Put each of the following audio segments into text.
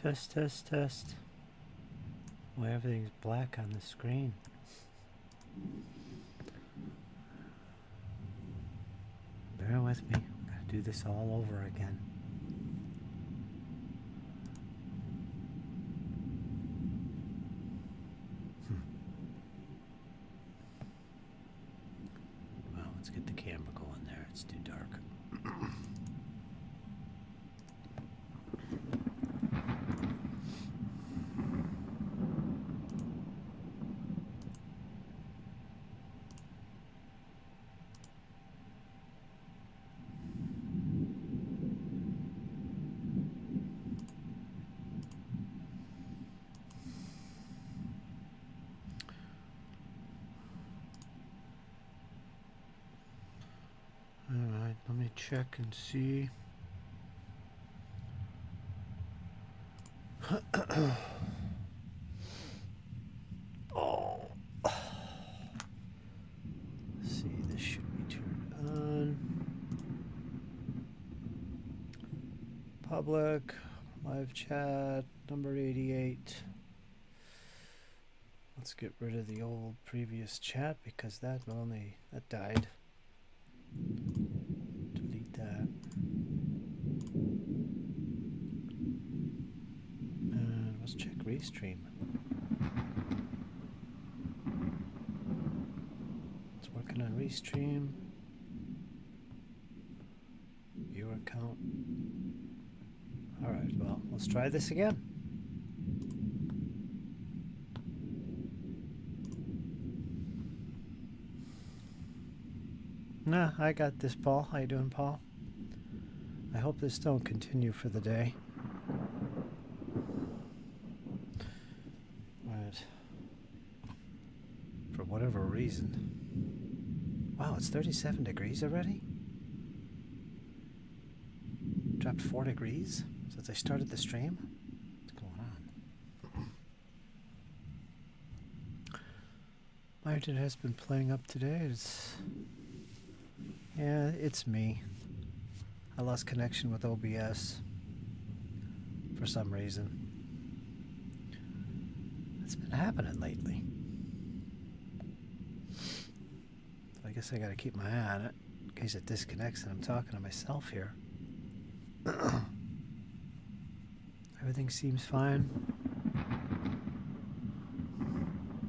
Test, test, test. Why everything's black on the screen? Bear with me. I'm gonna do this all over again. Well, let's get the camera going there. It's too dark. Alright, let me check and see. Oh. Let's see, this should be turned on. Public, live chat, number 88. Let's get rid of the old previous chat because that died. Delete that. And let's check Restream. It's working on Restream. Viewer account. Alright, well, let's try this again. Nah, I got this, Paul. How you doing, Paul? I hope this don't continue for the day. Right. For whatever reason. Wow, it's 37 degrees already? Dropped 4 degrees since I started the stream? What's going on? My internet has been playing up today. Yeah, it's me. I lost connection with OBS for some reason. It's been happening lately. So I guess I gotta keep my eye on it in case it disconnects and I'm talking to myself here. Everything seems fine.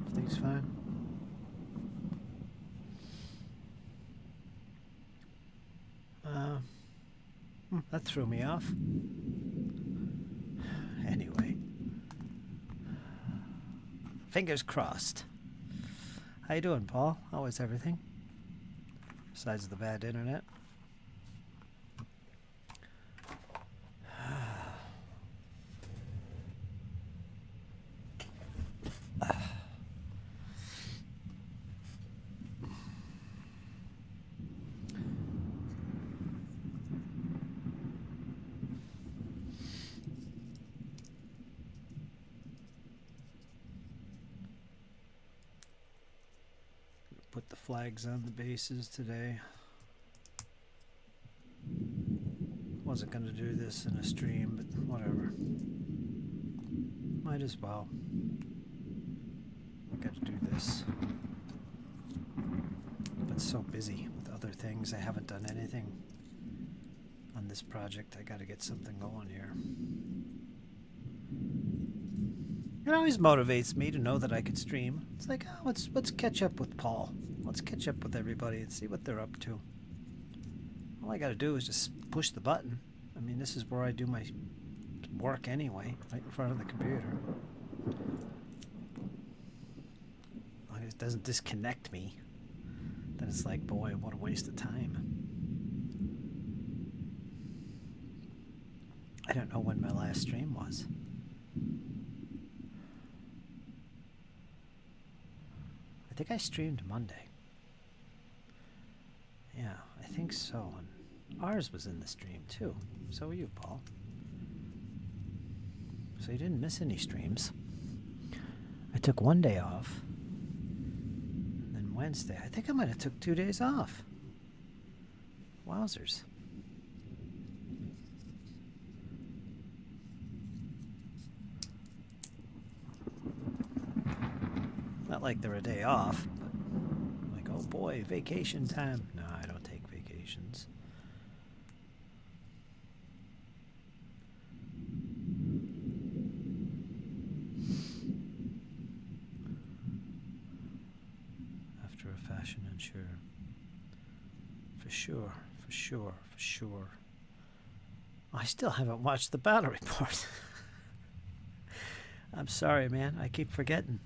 Everything's fine. That threw me off. Anyway. Fingers crossed. How you doing, Paul? How is everything? Besides the bad internet. Put the flags on the bases today. Wasn't going to do this in a stream, but whatever. Might as well. I got to do this. But so busy with other things, I haven't done anything on this project. I got to get something going here. It always motivates me to know that I could stream. It's like, oh, let's catch up with Paul. Let's catch up with everybody and see what they're up to. All I got to do is just push the button. I mean, this is where I do my work anyway, right in front of the computer. As long as it doesn't disconnect me, then it's like, boy, what a waste of time. I don't know when my last stream was. I think I streamed Monday. Yeah, I think so. And ours was in the stream too. So were you, Paul. So you didn't miss any streams. I took one day off. And then Wednesday. I think I might have took 2 days off. Wowzers. like they're a day off, but I'm like, oh boy, vacation time. No, I don't take vacations. After a fashion, and sure. For sure, for sure, for sure. I still haven't watched the battle report. I'm sorry, man. I keep forgetting.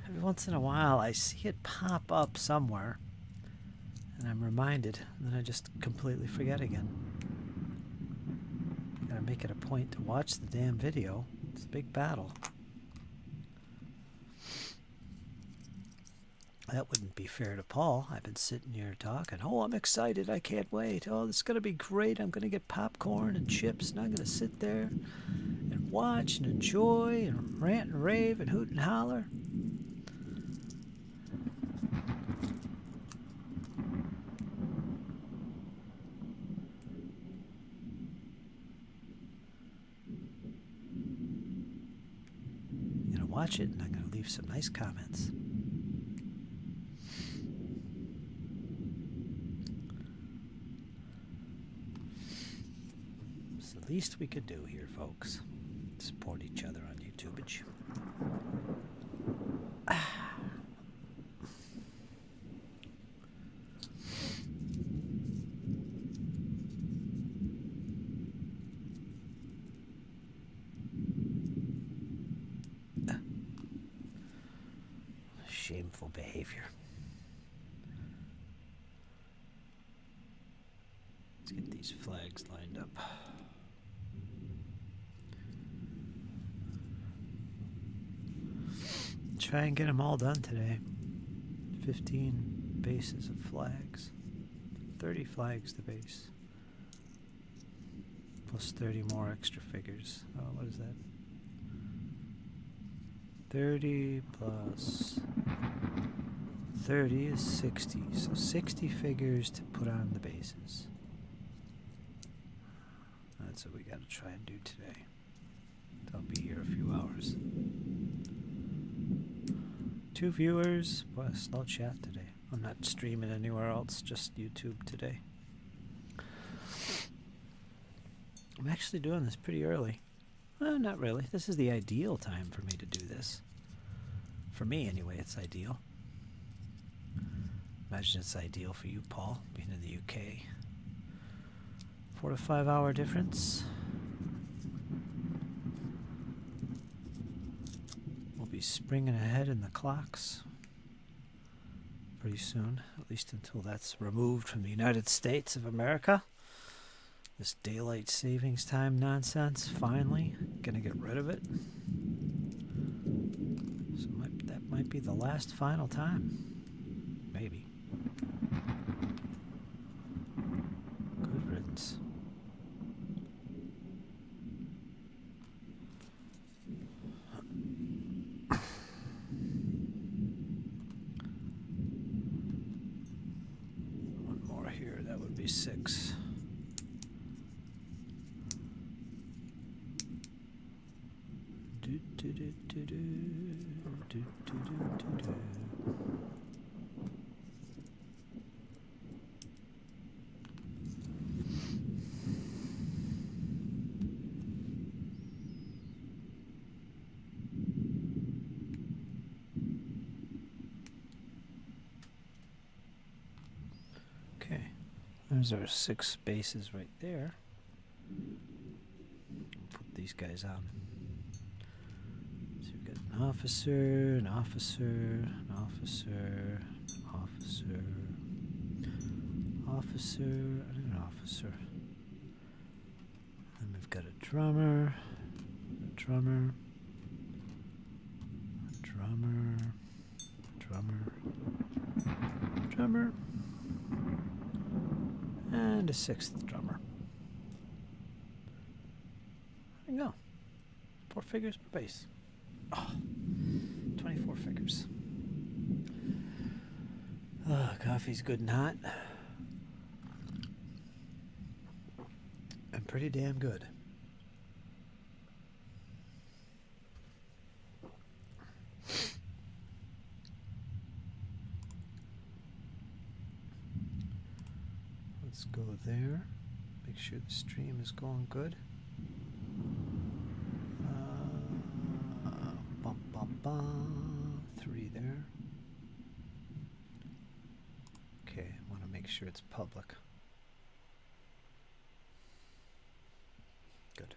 Every once in a while, I see it pop up somewhere, and I'm reminded, and then I just completely forget again. Gotta make it a point to watch the damn video. It's a big battle. That wouldn't be fair to Paul. I've been sitting here talking. Oh, I'm excited. I can't wait. Oh, this is going to be great. I'm going to get popcorn and chips, and I'm going to sit there and watch and enjoy and rant and rave and hoot and holler. I'm going to watch it, and I'm going to leave some nice comments. The least we could do here, folks. Support each other on YouTubeage. Shameful behavior. Let's get these flags lined up. Try and get them all done today. 15 bases of flags. 30 flags to base. Plus 30 more extra figures. Oh, what is that? 30 plus 30 is 60. So 60 figures to put on the bases. That's what we got to try and do today. I'll be here a few hours. 2 viewers. Boy, slow chat today. I'm not streaming anywhere else, just YouTube today. I'm actually doing this pretty early. Well, not really. This is the ideal time for me to do this. For me, anyway, it's ideal. Imagine it's ideal for you, Paul, being in the UK. 4 to 5 hour difference. We'll be springing ahead in the clocks pretty soon, at least until that's removed from the United States of America. This daylight savings time nonsense, finally gonna get rid of it. So that might be the last final time. Maybe. Good riddance. One more here, that would be 6. Okay, there's our 6 bases right there. Put these guys on. An officer, an officer, an officer, an officer, officer, and an officer. Then we've got a drummer, a drummer, a drummer, drummer, drummer, and a 6th drummer. There you go. 4 figures per base. Oh, 24 figures. Oh, coffee's good and hot. And pretty damn good. Let's go there. Make sure the stream is going good. Bum, bum, bum. 3 there. Okay, I want to make sure it's public. Good.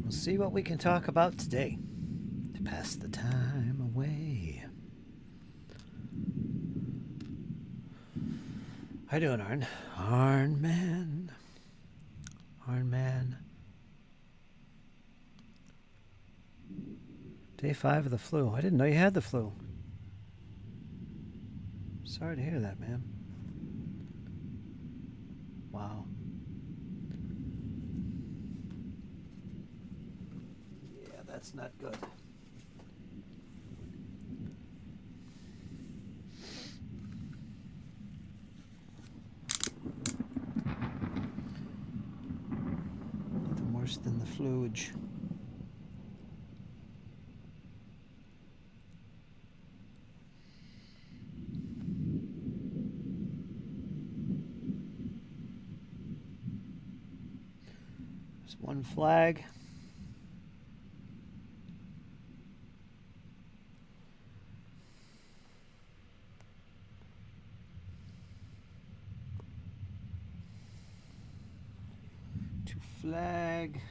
We'll see what we can talk about today to pass the time away. How you doing, Arn? Arn man. Arn man. Day 5 of the flu. I didn't know you had the flu. Sorry to hear that, man. Wow. Yeah, that's not good. Nothing worse than the fluge. There's one flag. Flag.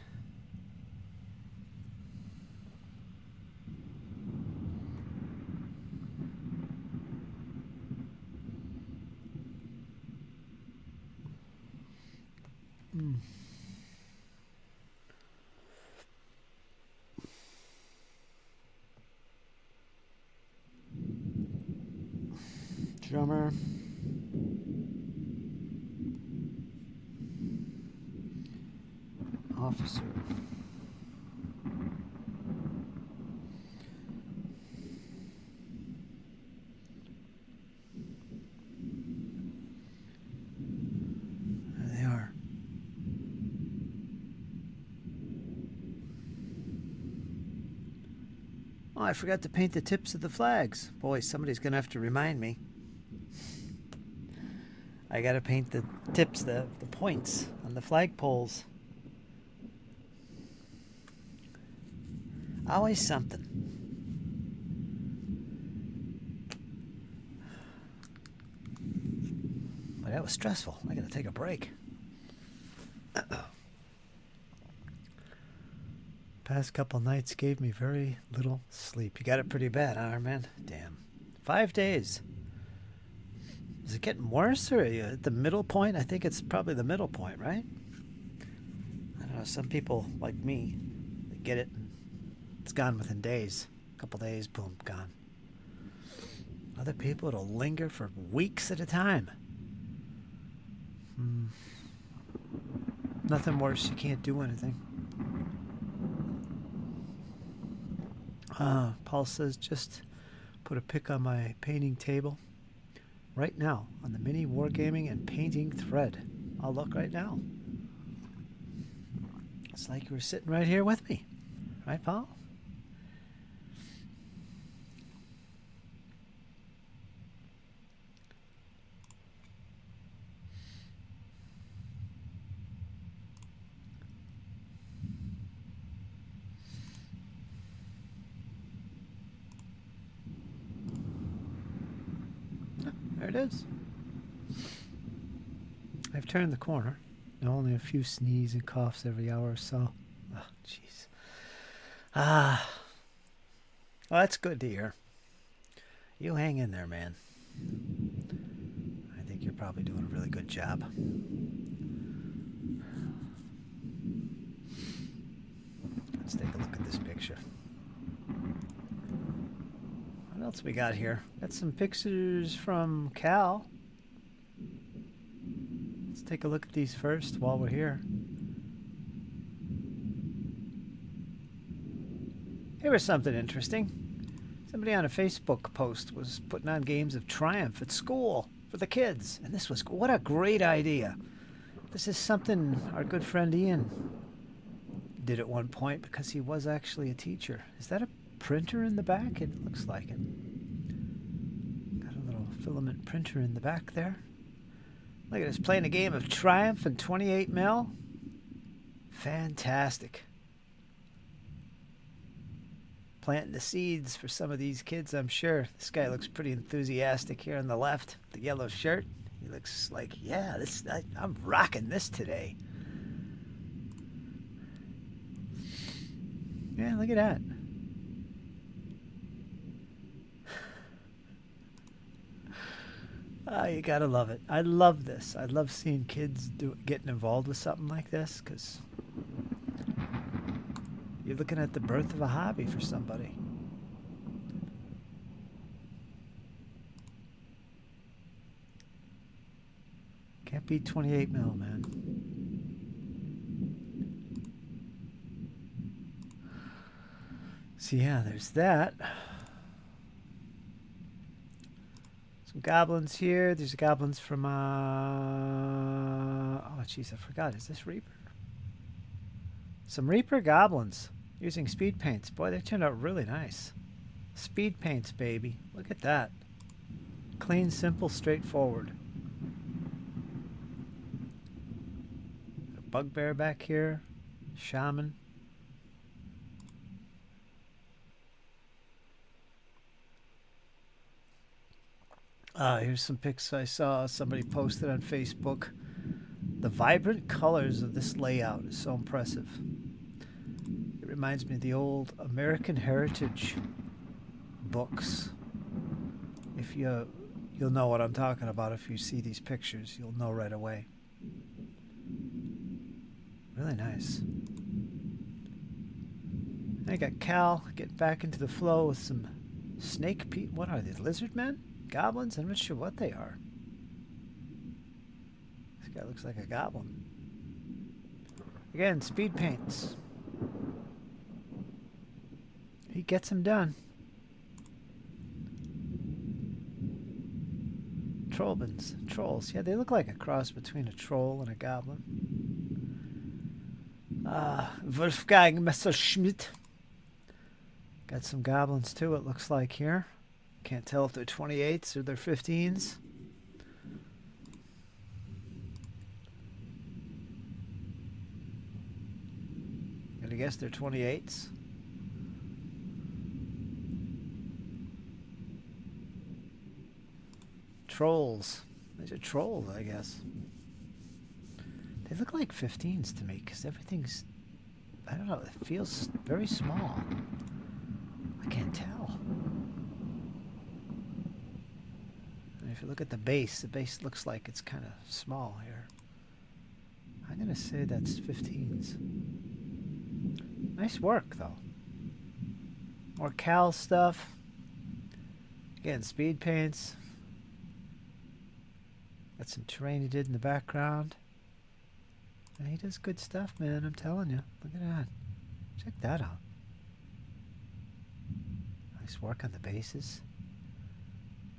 Drummer. Officer. There they are. Oh, I forgot to paint the tips of the flags. Boy, somebody's going to have to remind me. I got to paint the tips, the points on the flagpoles. Always something. But that was stressful. I got to take a break. Past couple nights gave me very little sleep. You got it pretty bad, huh, man? Damn. 5 days. Is it getting worse, or are you at the middle point? I think it's probably the middle point, right? I don't know. Some people, like me, they get it and it's gone within days. A couple days, boom, gone. Other people, it'll linger for weeks at a time. Nothing worse. You can't do anything. Paul says, just put a pic on my painting table right now on the mini wargaming and painting thread. I'll look right now. It's like you were sitting right here with me. Right, Paul? There it is. I've turned the corner. Now only a few sneezes and coughs every hour or so. Oh, jeez. Well, that's good to hear. You hang in there, man. I think you're probably doing a really good job. else we got here? Got some pictures from Cal. Let's take a look at these first while we're here. Here was something interesting. Somebody on a Facebook post was putting on games of Triumph at school for the kids. And this was, what a great idea. This is something our good friend Ian did at one point because he was actually a teacher. Is that a printer in the back? It looks like it. Got a little filament printer in the back there. Look at us playing a game of Triumph in 28mm. Fantastic. Planting the seeds for some of these kids, I'm sure. This guy looks pretty enthusiastic here on the left. The yellow shirt. He looks like, yeah, I'm rocking this today. Yeah, look at that. Oh, you gotta love it. I love this. I love seeing kids getting involved with something like this because you're looking at the birth of a hobby for somebody. Can't beat 28mm, man. So yeah, there's that. Some goblins here. There's goblins from, oh jeez, I forgot. Is this Reaper? Some Reaper goblins using speed paints. Boy, they turned out really nice. Speed paints, baby. Look at that. Clean, simple, straightforward. A bugbear back here. Shaman. Here's some pics I saw somebody posted on Facebook. The vibrant colors of this layout is so impressive. It reminds me of the old American Heritage books. If you'll know what I'm talking about if you see these pictures. You'll know right away. Really nice. I got Cal getting back into the flow with some snake people. What are these? Lizard men? Goblins? I'm not sure what they are. This guy looks like a goblin. Again, speed paints. He gets them done. Trollbins. Trolls. Yeah, they look like a cross between a troll and a goblin. Wolfgang Messerschmidt. Got some goblins too, it looks like here. Can't tell if they're 28s or they're 15s. Gonna guess they're 28s. Trolls. These are trolls, I guess. They look like 15s to me because everything's, I don't know, it feels very small. I can't tell. If you look at the base looks like it's kind of small here. I'm going to say that's 15s. Nice work, though. More Cal stuff. Again, speed paints. Got some terrain he did in the background. And he does good stuff, man, I'm telling you. Look at that. Check that out. Nice work on the bases.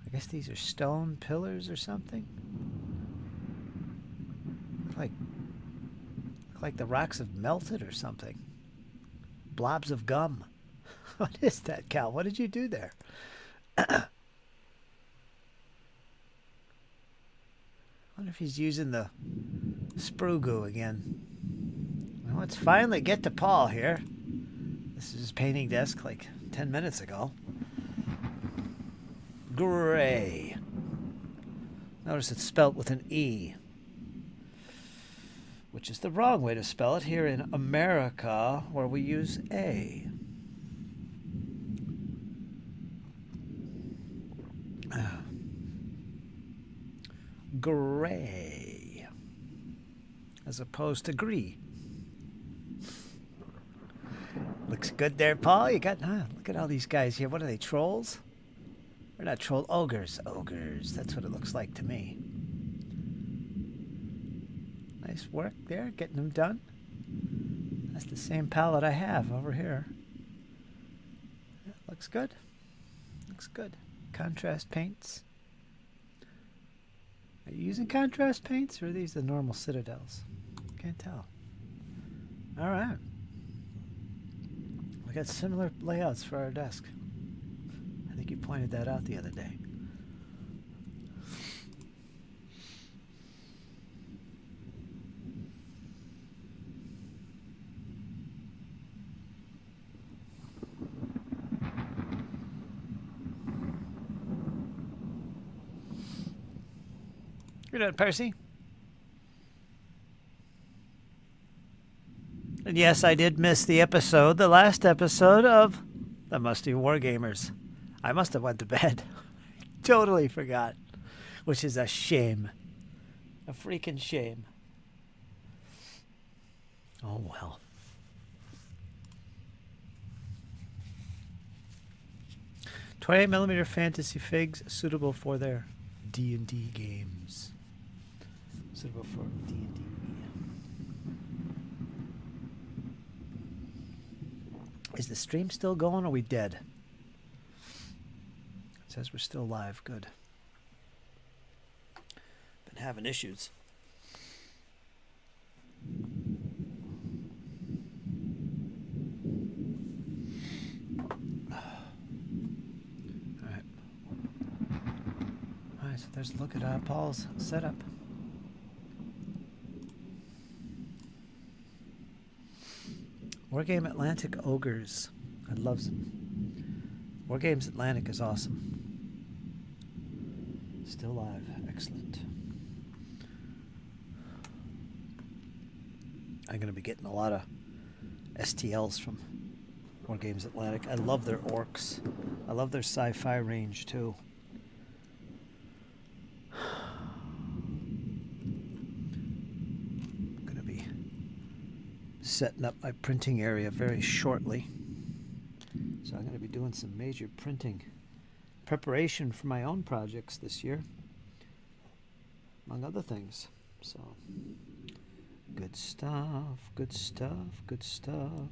I guess these are stone pillars or something. Look like the rocks have melted or something. Blobs of gum. What is that, Cal? What did you do there? I wonder if he's using the sprue goo again. Well, let's finally get to Paul here. This is his painting desk like 10 minutes ago. Gray. Notice it's spelt with an E, which is the wrong way to spell it here in America, where we use A. Gray, as opposed to gree. Looks good there, Paul. You got, look at all these guys here. What are they, trolls? Or not troll, ogres. Ogres. That's what it looks like to me. Nice work there, getting them done. That's the same palette I have over here. Yeah, looks good. Looks good. Contrast paints. Are you using contrast paints or are these the normal Citadels? Can't tell. Alright. We got similar layouts for our desk. I think you pointed that out the other day. You're done, Percy. And yes, I did miss the last episode of the Musty Wargamers. I must have went to bed. Totally forgot. Which is a shame. A freaking shame. Oh well. $28mm fantasy figs suitable for their D&D games. Suitable for D&D. Is the stream still going or are we dead? It says we're still live. Good. Been having issues. Alright. Alright, so there's a look at Paul's setup. Wargame Atlantic Ogres. I love them. Wargames Atlantic is awesome. Still live. Excellent. I'm going to be getting a lot of STLs from Wargames Atlantic. I love their orcs. I love their sci-fi range too. I'm going to be setting up my printing area very shortly. So I'm going to be doing some major printing preparation for my own projects this year, among other things. So, good stuff, good stuff, good stuff.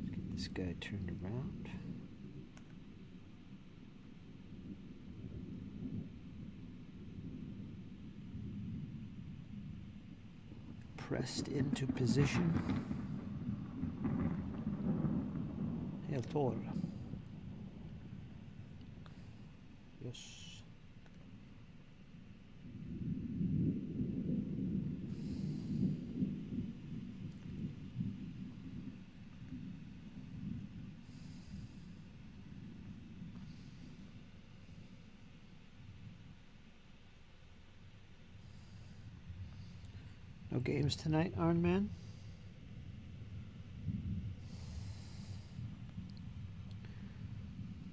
Get this guy turned around. Pressed into position. Helt Thor. Yes. No games tonight, Iron Man?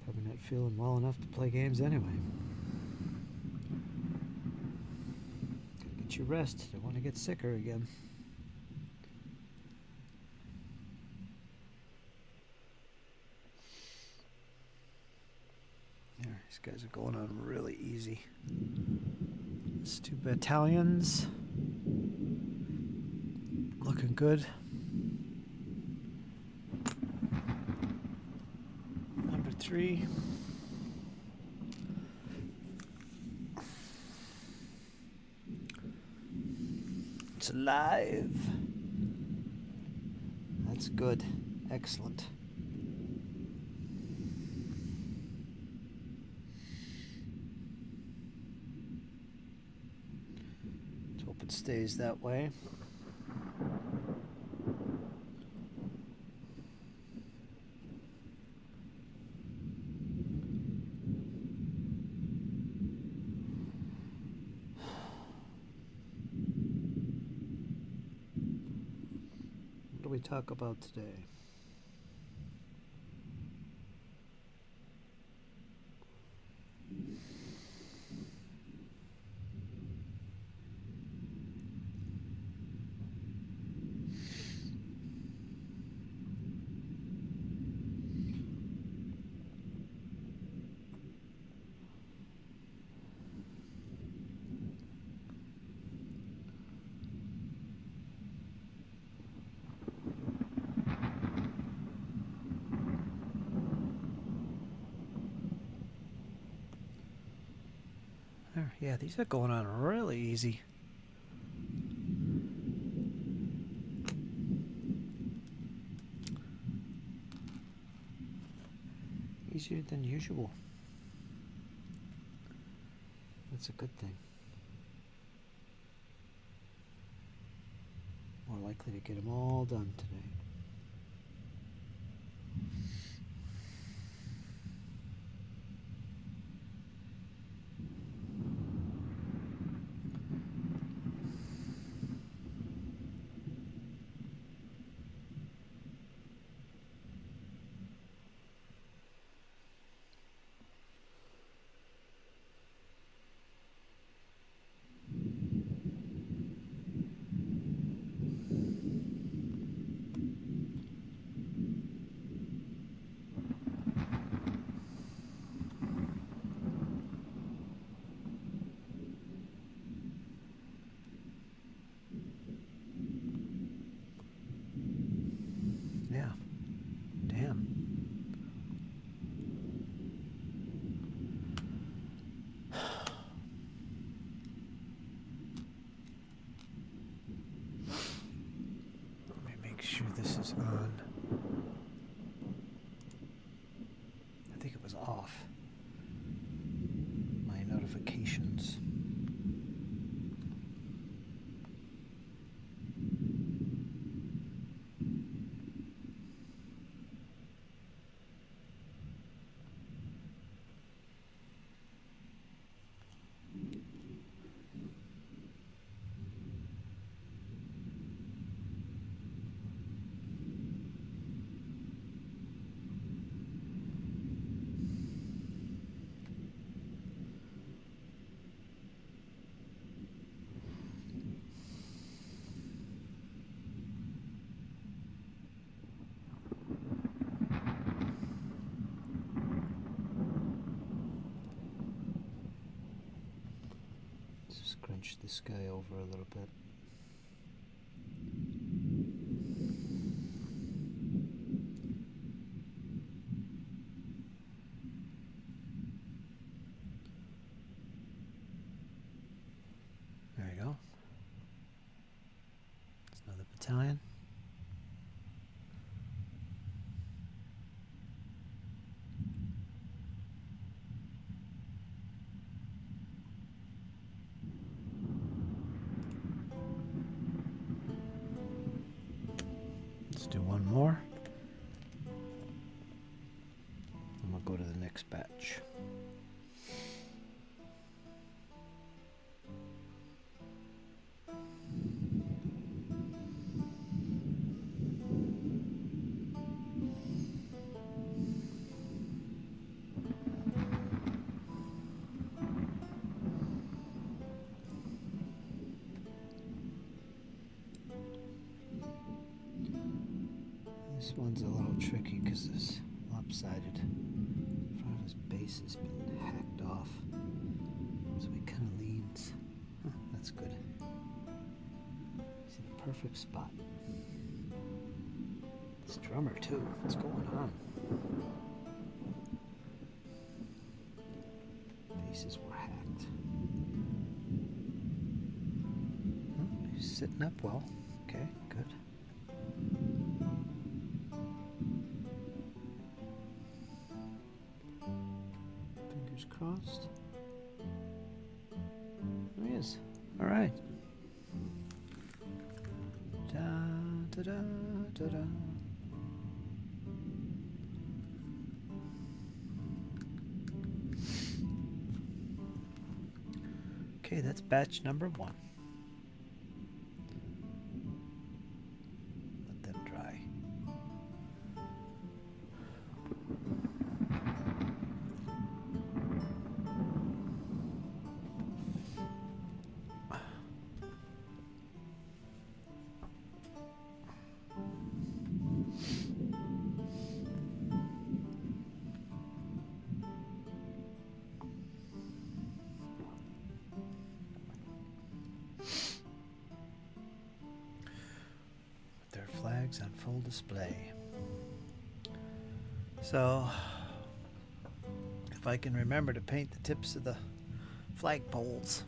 Probably not feeling well enough to play games anyway. Gotta get your rest. Don't want to get sicker again. There, these guys are going on really easy. It's 2 battalions. Looking good. Number 3. It's alive. That's good. Excellent. Let's hope it stays that way. What do we talk about today? Yeah, these are going on really easy. Easier than usual. That's a good thing. More likely to get them all done today. Yeah. Damn. Let me make sure this is on. I think it was off. My notifications. Scrunch this guy over a little bit. There you go. That's another battalion. Let's do one more. And we'll go to the next batch. This one's a little tricky because this lopsided front of his base has been hacked off, so he kind of leans. Huh, that's good. He's in a perfect spot. This drummer too. What's going on? Bases were hacked. He's sitting up well. Okay, good. Crossed. There he is. All right. Da, da, da, da, da. Okay, that's batch number 1. Let them dry. On full display. So if I can remember to paint the tips of the flagpoles.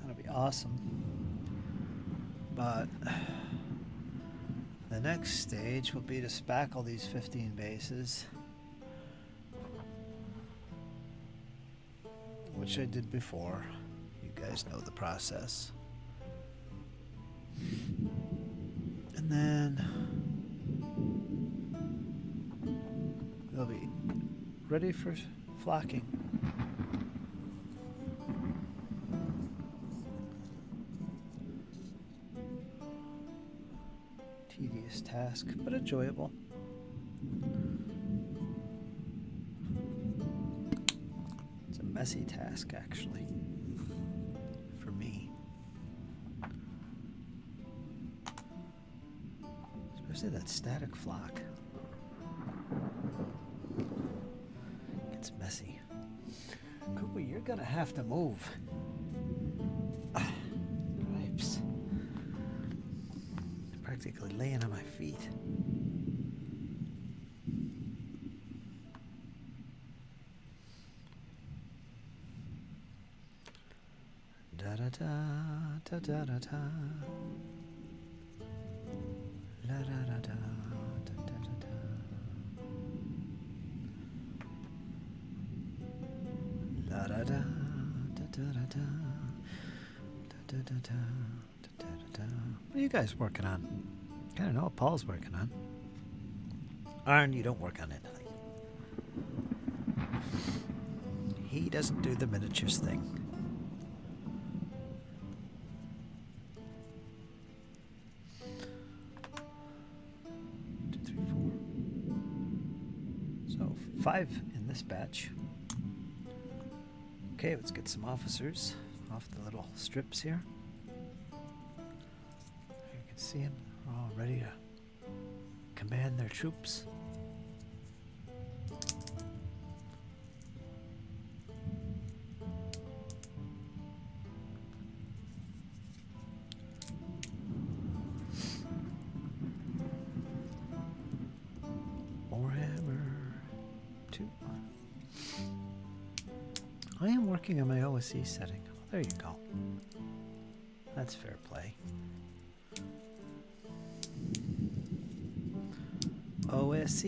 That'll be awesome. But the next stage will be to spackle these 15 bases, which I did before. You guys know the process. And then they'll be ready for flocking. Tedious task, but enjoyable. It's a messy task, actually, for me. Especially that static flock. It's messy. Cooper, you're gonna have to move. Gripes. Practically laying on my feet. Da da da da da da da. La da da da da da da da. La da da da da da da da da da. What are you guys working on? I don't know what Paul's working on. Arn, you don't work on it. He doesn't do the miniatures thing. Two, three, four. So 5 in this batch. Okay, let's get some officers off the little strips here. You can see them all ready to command their troops. Warhammer 2. I am working on my OSE setting. Oh, there you go. That's fair play. OSE.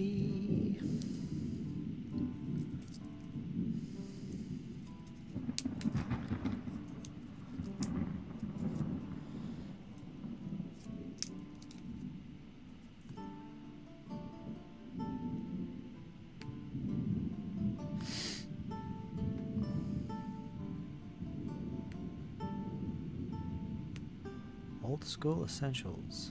Old School Essentials.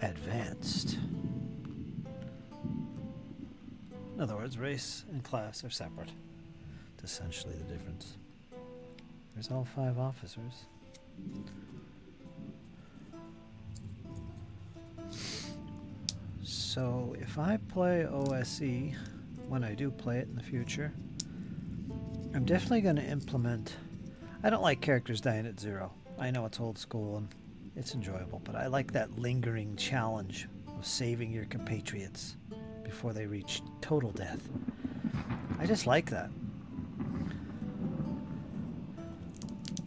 Advanced. In other words, race and class are separate. That's essentially the difference. There's all 5 officers. So if I play OSE, when I do play it in the future, I'm definitely going to implement... I don't like characters dying at 0. I know it's old school and it's enjoyable, but I like that lingering challenge of saving your compatriots before they reach total death. I just like that.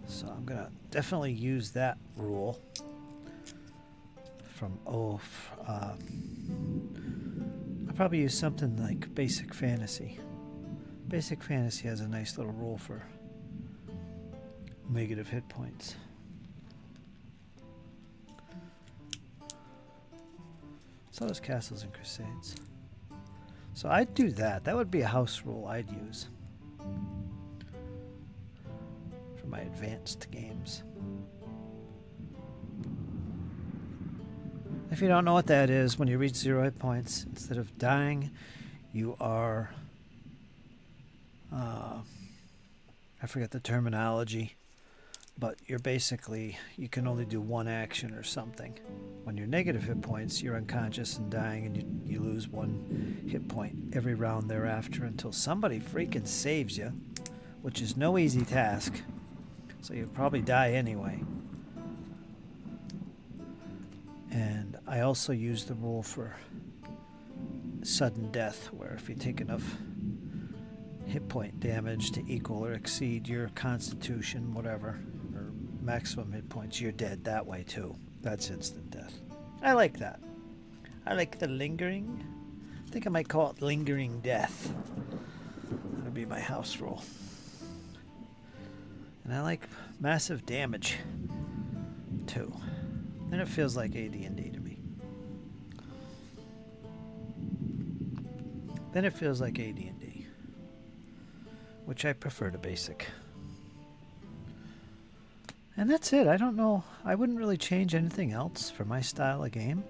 So I'm going to definitely use that rule from I'll probably use something like Basic Fantasy. Basic Fantasy has a nice little rule for negative hit points. So does Castles and Crusades. So I'd do that. That would be a house rule I'd use for my advanced games. If you don't know what that is, when you reach 0 hit points, instead of dying, you are... I forget the terminology. but you're basically, you can only do one action or something. When you're negative hit points, you're unconscious and dying, and you lose one hit point every round thereafter until somebody freaking saves you, which is no easy task. So you'll probably die anyway. And I also use the rule for sudden death, where if you take enough hit point damage to equal or exceed your constitution, whatever, or maximum hit points, you're dead that way too. That's instant death. I like that. I like the lingering. I think I might call it lingering death. That'll be my house rule. And I like massive damage too. Then it feels like AD&D to me. Then it feels like AD&D, which I prefer to basic. And that's it. I don't know. I wouldn't really change anything else for my style of game.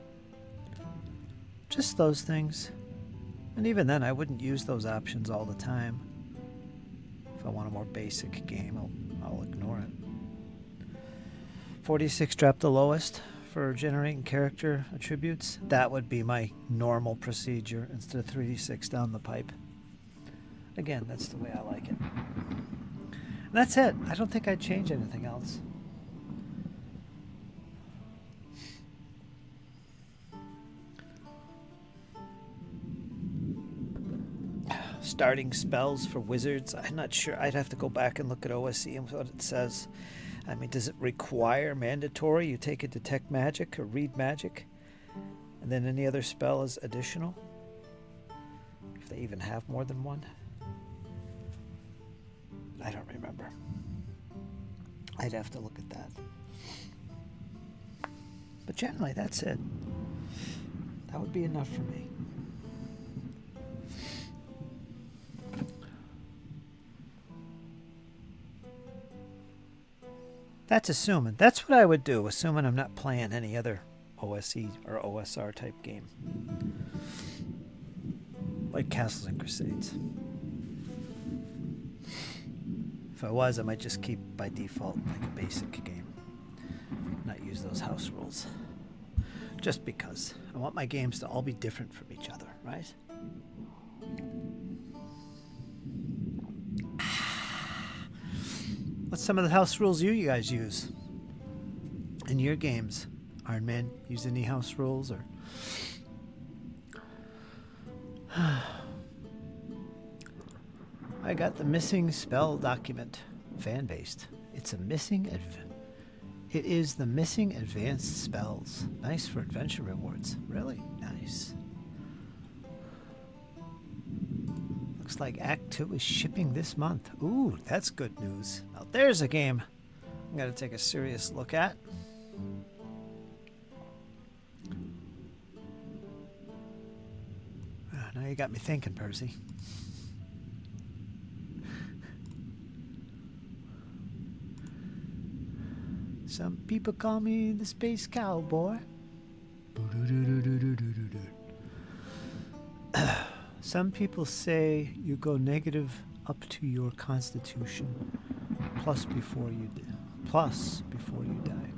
Just those things. And even then, I wouldn't use those options all the time. If I want a more basic game, I'll ignore it. 46 dropped the lowest for generating character attributes. That would be my normal procedure instead of 3d6 down the pipe. Again, that's the way I like it. And that's it. I don't think I'd change anything else. Starting spells for wizards. I'm not sure. I'd have to go back and look at OSE and what it says. I mean, does it require mandatory you take a detect magic or read magic, and then any other spell is additional? If they even have more than one? I don't remember. I'd have to look at that. But generally, that's it. That would be enough for me. That's assuming. That's what I would do, assuming I'm not playing any other OSE or OSR type game. Like Castles and Crusades. If I was, I might just keep by default like a basic game. Not use those house rules. Just because. I want my games to all be different from each other, right? What's some of the house rules you guys use in your games? Iron Man, use any house rules or? I got the missing spell document, fan-based. It's a missing It is the missing advanced spells. Nice for adventure rewards. Really nice. Looks like Act 2 is shipping this month. Ooh, that's good news. Now there's a game I'm going to take a serious look at. Now you got me thinking, Percy. Some people call me the Space Cowboy. Some people say you go negative up to your constitution, plus before you die.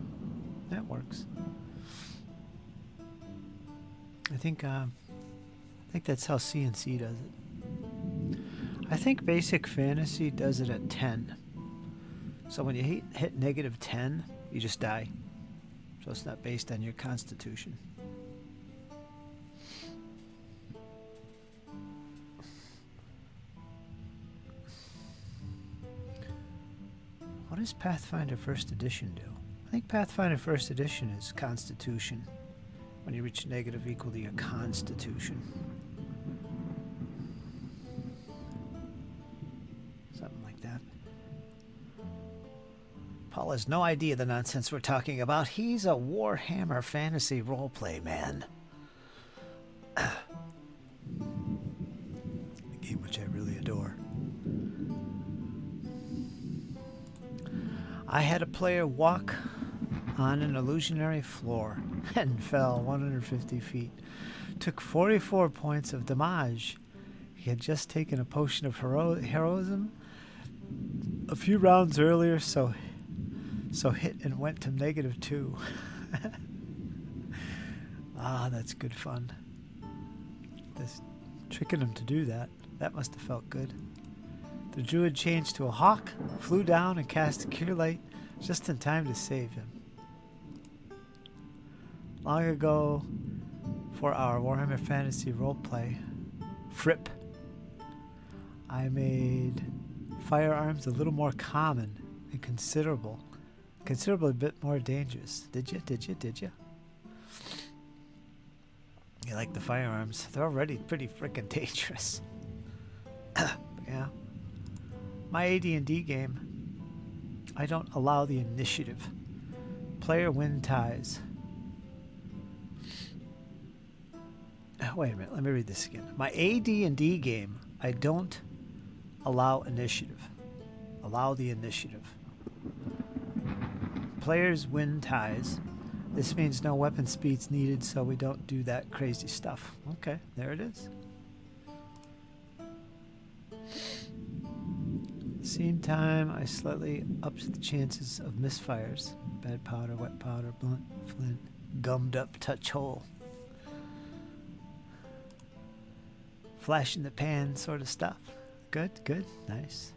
That works. I think that's how CNC does it. I think Basic Fantasy does it at 10. So when you hit negative 10, you just die. So it's not based on your constitution. What does Pathfinder First Edition do? I think Pathfinder First Edition is Constitution. When you reach negative equal to your Constitution. Something like that. Paul has no idea the nonsense we're talking about. He's a Warhammer fantasy roleplay man. A game which I really adore. I had a player walk on an illusionary floor and fell 150 feet. Took 44 points of damage. He had just taken a potion of heroism a few rounds earlier, so So hit and went to -2. Ah, that's good fun. This tricking him to do that. That must have felt good. The druid changed to a hawk, flew down and cast a cure light just in time to save him. Long ago, for our Warhammer Fantasy roleplay, Fripp, I made firearms a little more common and considerably a bit more dangerous. Did you? You like the firearms? They're already pretty freaking dangerous. Yeah. My AD&D game, I don't allow the initiative. Player win ties. Wait a minute, let me read this again. My AD&D game, I don't allow initiative. Allow the initiative. Players win ties. This means no weapon speeds needed, so we don't do that crazy stuff. Okay, there it is. Same time, I slightly upped the chances of misfires. Bad powder, wet powder, blunt, flint, gummed up touch hole. Flash in the pan sort of stuff. Good, nice.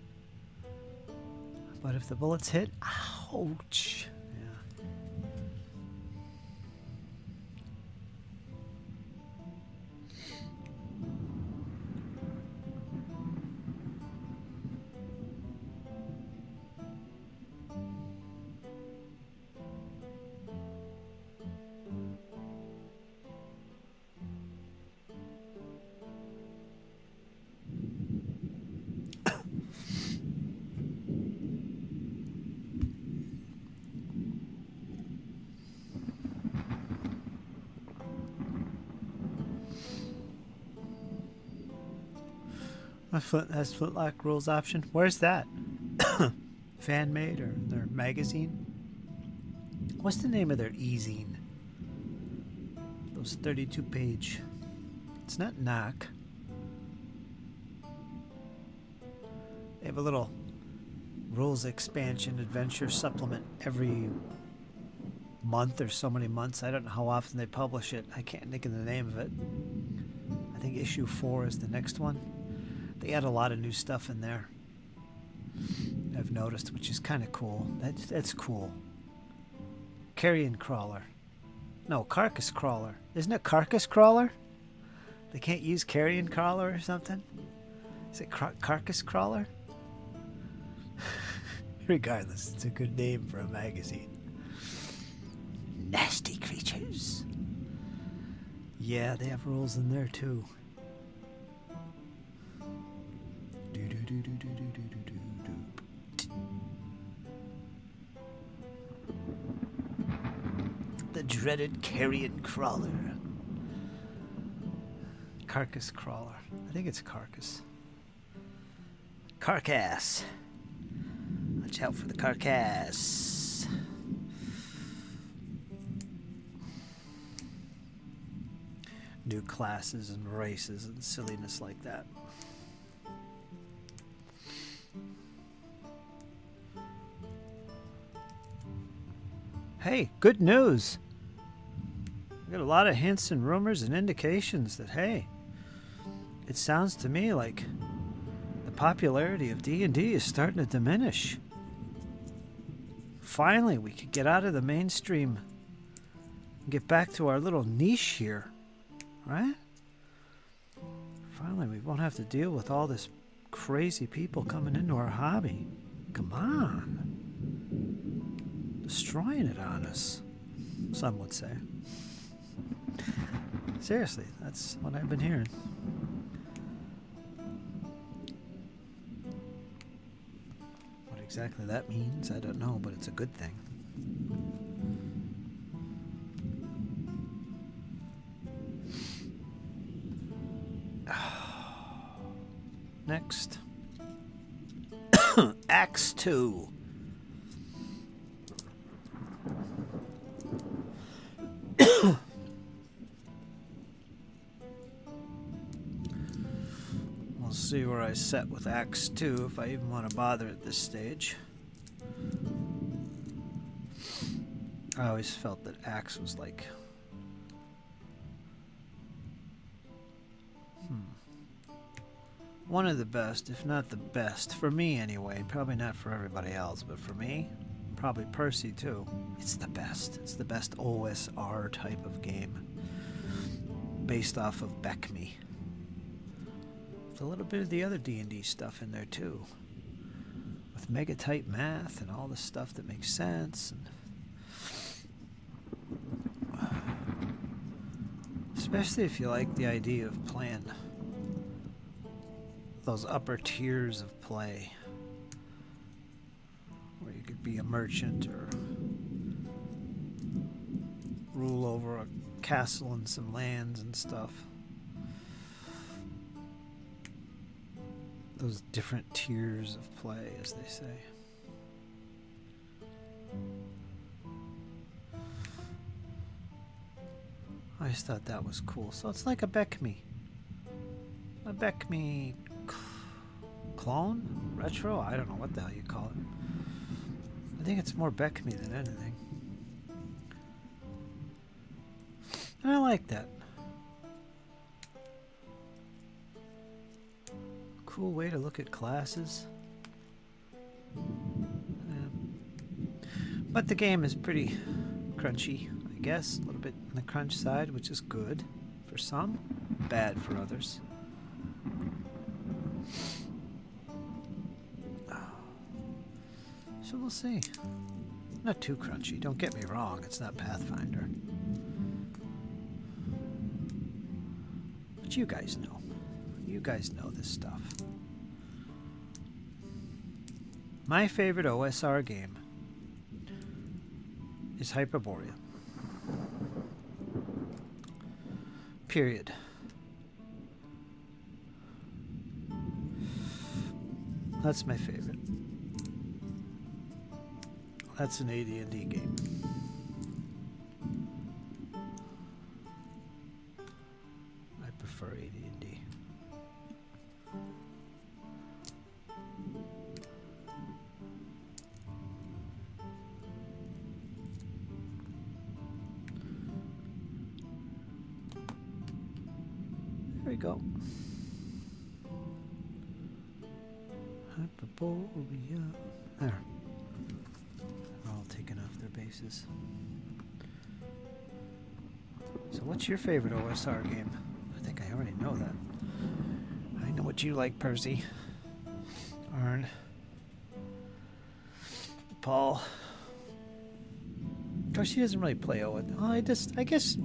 But if the bullets hit, ouch. Yeah. My Flint has flintlock rules option. Where's that? Fan made or their magazine? What's the name of their e-zine? Those 32-page. It's not knock. They have a little rules expansion adventure supplement every month or so many months. I don't know how often they publish it. I can't think of the name of it. I think issue 4 is the next one. They add a lot of new stuff in there, I've noticed, which is kind of cool. That's cool. Carrion crawler. No, carcass crawler. Isn't it carcass crawler? They can't use carrion crawler or something? Is it carcass crawler? Regardless, it's a good name for a magazine. Nasty creatures. Yeah, they have rules in there too. The dreaded carrion crawler. Carcass crawler. I think it's carcass. Carcass. Watch out for the carcass. New classes and races and silliness like that. Hey, good news. We got a lot of hints and rumors and indications that, hey, it sounds to me like the popularity of D&D is starting to diminish. Finally, we could get out of the mainstream and get back to our little niche here, right? Finally, we won't have to deal with all this crazy people coming into our hobby. Come on. Destroying it on us, some would say. Seriously, that's what I've been hearing. What exactly that means, I don't know, but it's a good thing. Next. Acts 2. We'll see where I set with Acts 2 if I even want to bother at this stage. I always felt that Axe was like... one of the best, if not the best. For me, anyway. Probably not for everybody else, but for me, probably Percy, too. It's the best. It's the best OSR type of game. Based off of BECME. With a little bit of the other D&D stuff in there, too. With mega-type math and all the stuff that makes sense. And especially if you like the idea of playing those upper tiers of play where you could be a merchant or rule over a castle and some lands and stuff. Those different tiers of play, as they say. I just thought that was cool. So it's like a BECME. A BECME clone? Retro? I don't know what the hell you call it. I think it's more BECME than anything. And I like that. Cool way to look at classes. But the game is pretty crunchy, I guess. A little bit on the crunch side, which is good for some, bad for others. So we'll see. Not too crunchy, don't get me wrong, it's not Pathfinder. But you guys know. You guys know this stuff. My favorite OSR game is Hyperborea. Period. That's my favorite. That's an AD&D game. I prefer AD&D. There we go. Hyperborea. There. All taken off their bases. So what's your favorite OSR game? I think I already know that. I know what you like, Percy. Arn. Paul. Of course, he doesn't really play OSR. Well, I guess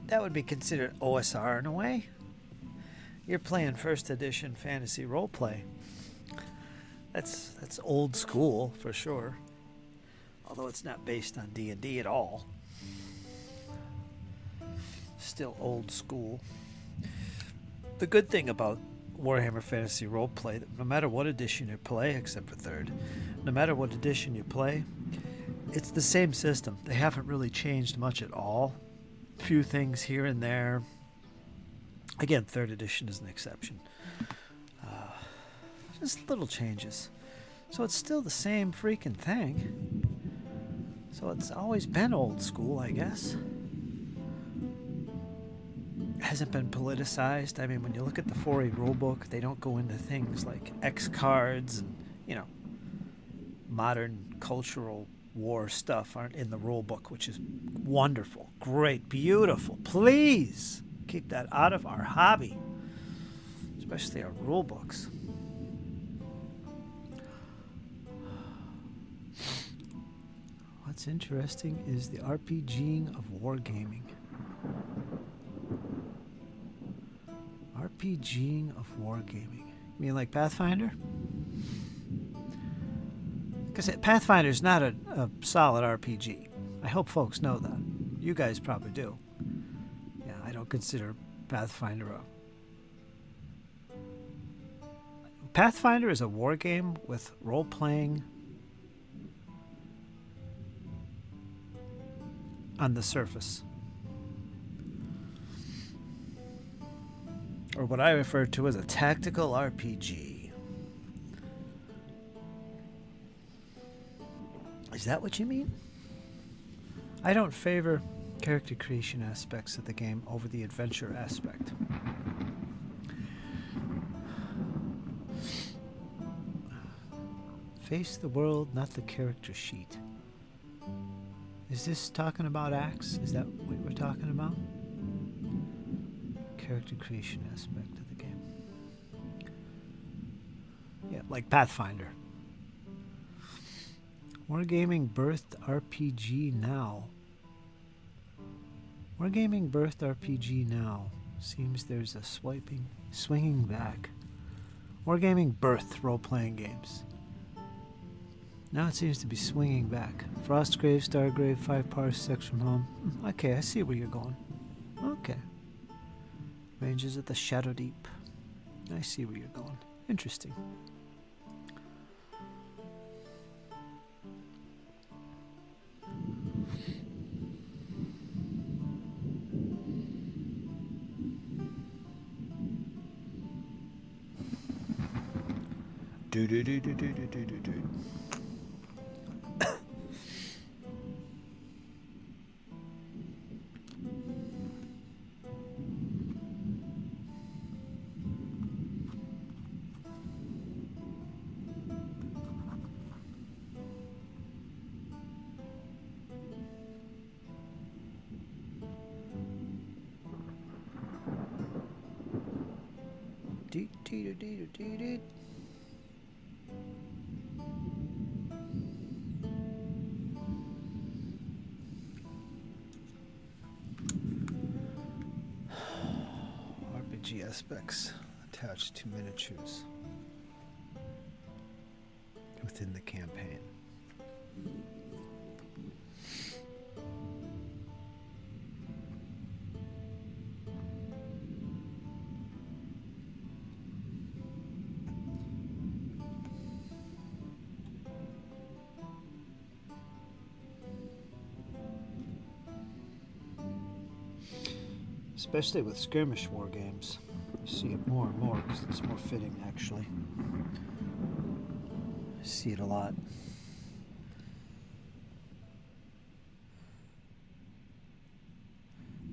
that would be considered OSR in a way. You're playing first edition fantasy roleplay. That's old school for sure. Although it's not based on D&D at all. Still old school. The good thing about Warhammer Fantasy Roleplay, no matter what edition you play, except for 3rd, no matter what edition you play, it's the same system. They haven't really changed much at all. Few things here and there. Again, 3rd edition is an exception. Just little changes. So it's still the same freaking thing. So it's always been old school, I guess. Hasn't been politicized. I mean, when you look at the 4E rulebook, they don't go into things like X cards and, modern cultural war stuff aren't in the rulebook, which is wonderful, great, beautiful. Please keep that out of our hobby, especially our rulebooks. What's interesting is the RPGing of wargaming. RPGing of wargaming. You mean like Pathfinder? Because Pathfinder is not a solid RPG. I hope folks know that. You guys probably do. Yeah, I don't consider Pathfinder Pathfinder is a war game with role-playing on the surface. Or what I refer to as a tactical RPG. Is that what you mean? I don't favor character creation aspects of the game over the adventure aspect. Face the world, not the character sheet. Is this talking about Axe? Is that what we're talking about? Character creation aspect of the game. Yeah, like Pathfinder. Wargaming birthed RPG now. Wargaming birthed RPG now. Seems there's a swinging back. Wargaming birthed role-playing games. Now it seems to be swinging back. Frostgrave, Stargrave, 5 parsecs from home. Okay, I see where you're going. Okay. Ranges at the Shadow Deep. I see where you're going. Interesting. Do do do do do do do do do. Do do do do do do. RPG aspects attached to miniatures within the campaign. Especially with skirmish war games. You see it more and more because it's more fitting, actually. I see it a lot.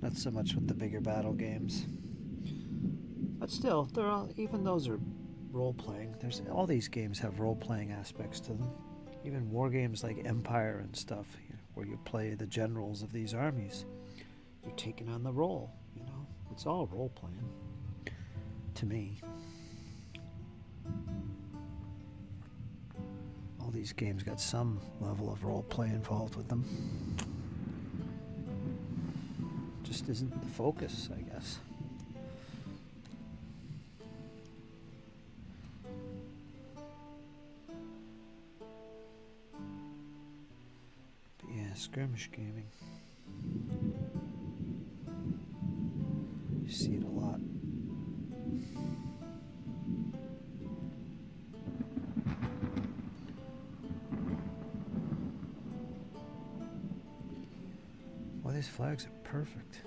Not so much with the bigger battle games. But still, they're all, even those are role-playing. All these games have role-playing aspects to them. Even war games like Empire and stuff, where you play the generals of these armies. You're taking on the role. It's all role-playing, to me. All these games got some level of role-play involved with them. Just isn't the focus, I guess. But yeah, skirmish gaming. You see it a lot. Well, these flags are perfect.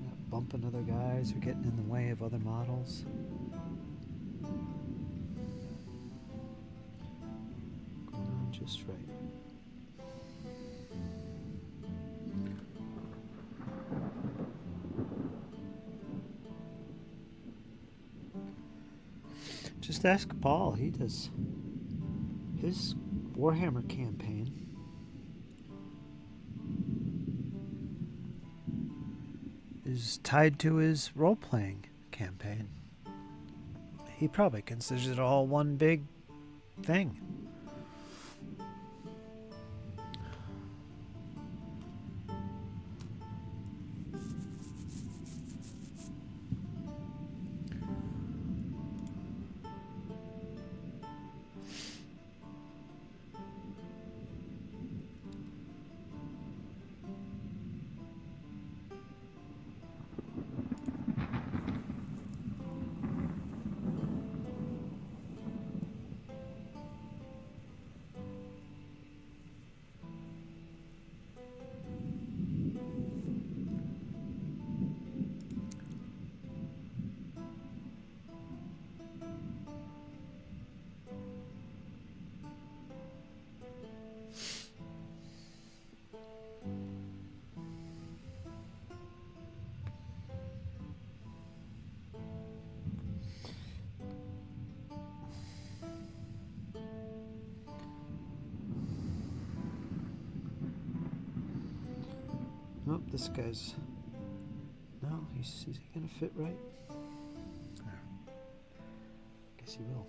Not bumping other guys or getting in the way of other models. Going on just right. Just ask Paul. He does his Warhammer campaign. Is tied to his role-playing campaign. He probably considers it all one big thing. Oh, this guy's... No, is he going to fit right? There. Guess he will.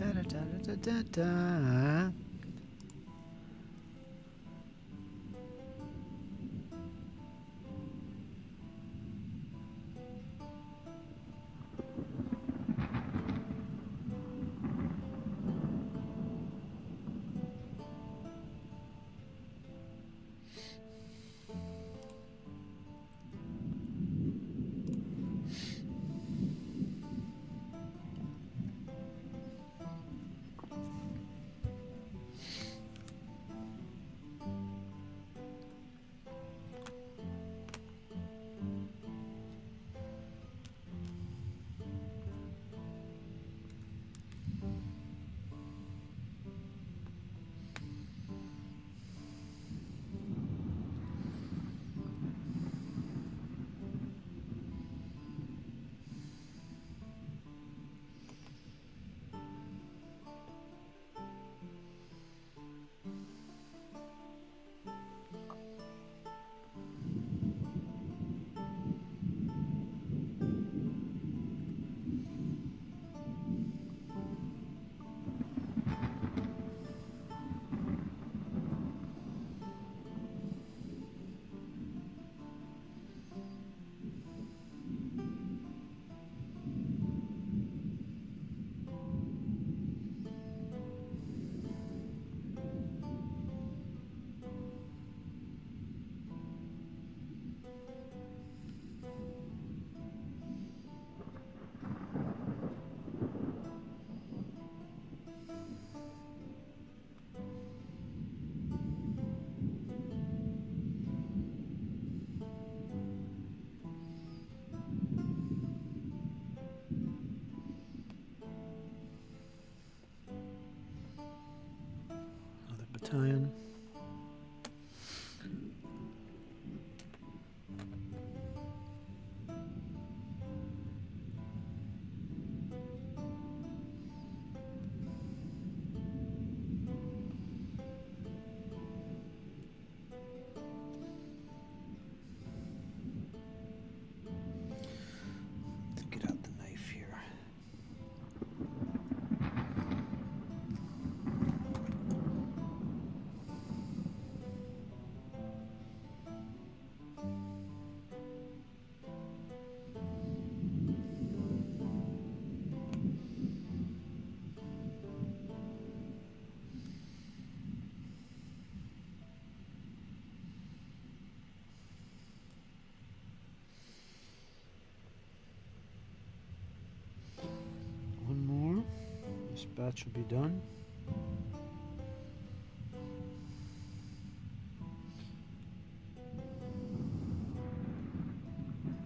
Da da da da da da. Battalion. Let's get out the knife here. One more. This batch will be done.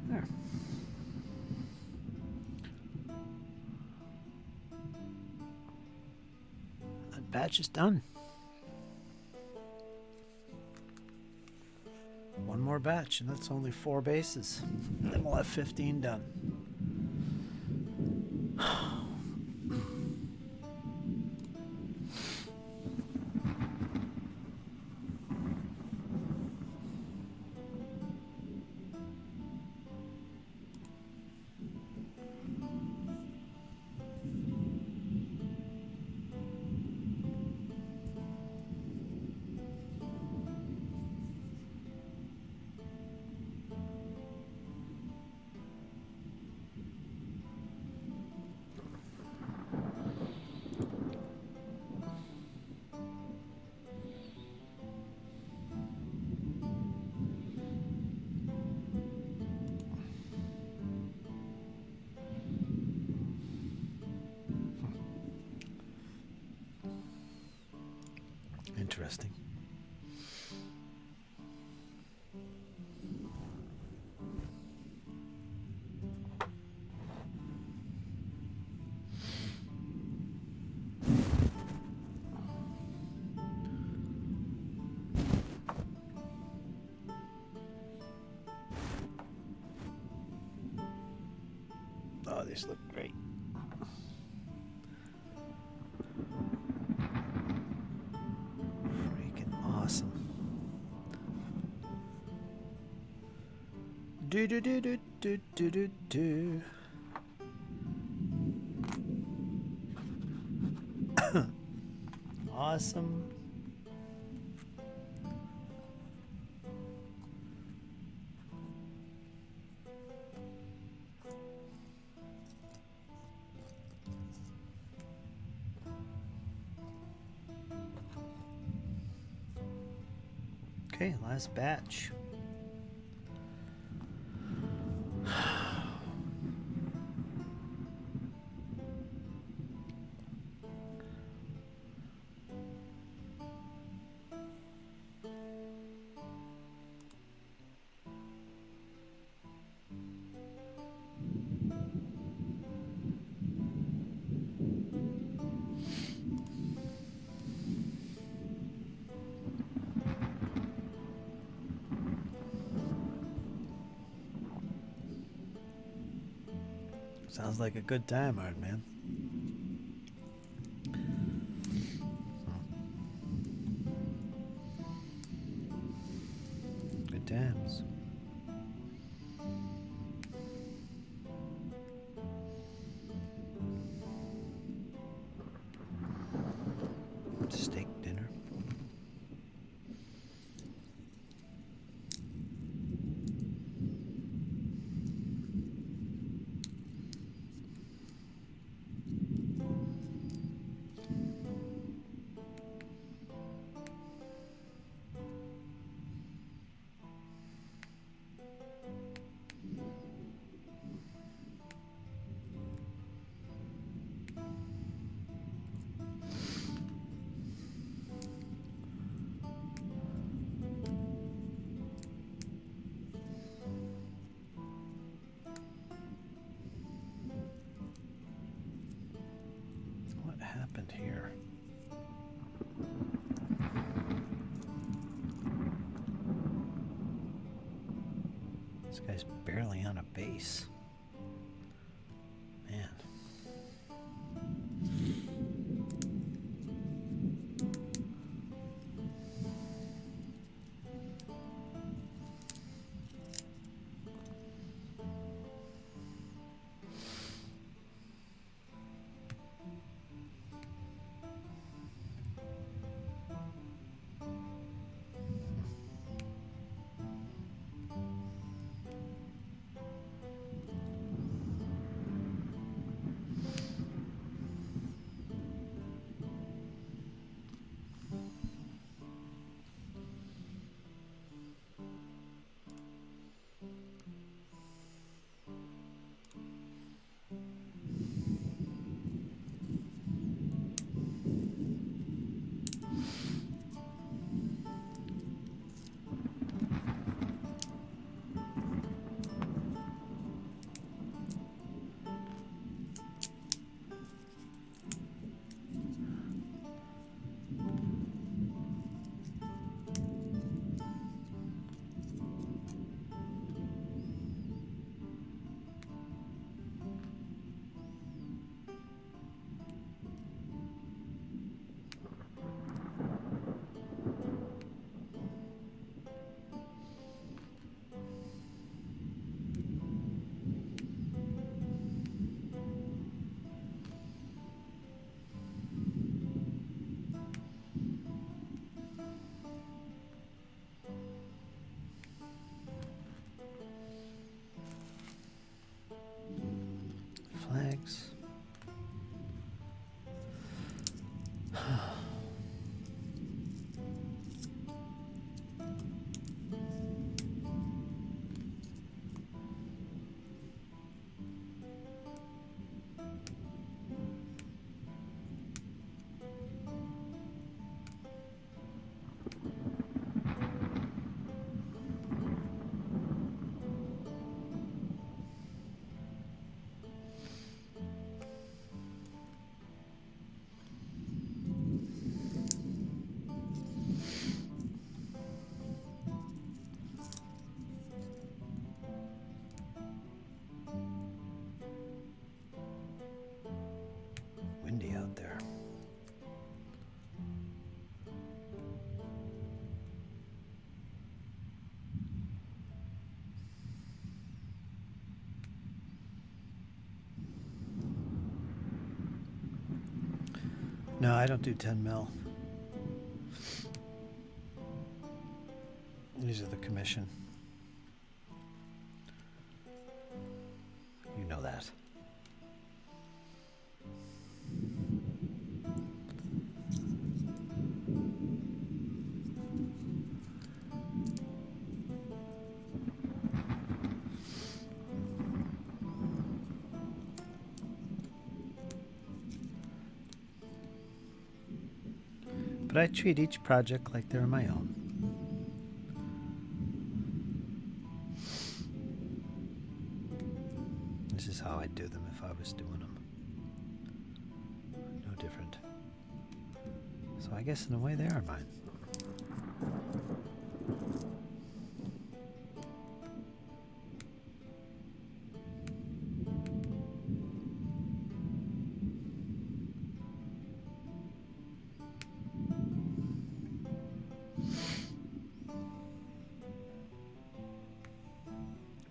There. That batch is done. One more batch, and that's only 4 bases. Then we'll have 15 done. these look great. Freaking awesome. Do do do do do do do do. Awesome. Okay, last batch. Sounds like a good time, Art Man. Good times. Steak dinner. What happened here? This guy's barely on a base. Man. Flags. No, I don't do 10 mil. These are the commission. You know that. But I treat each project like they're my own. This is how I'd do them if I was doing them. No different. So I guess in a way they are mine.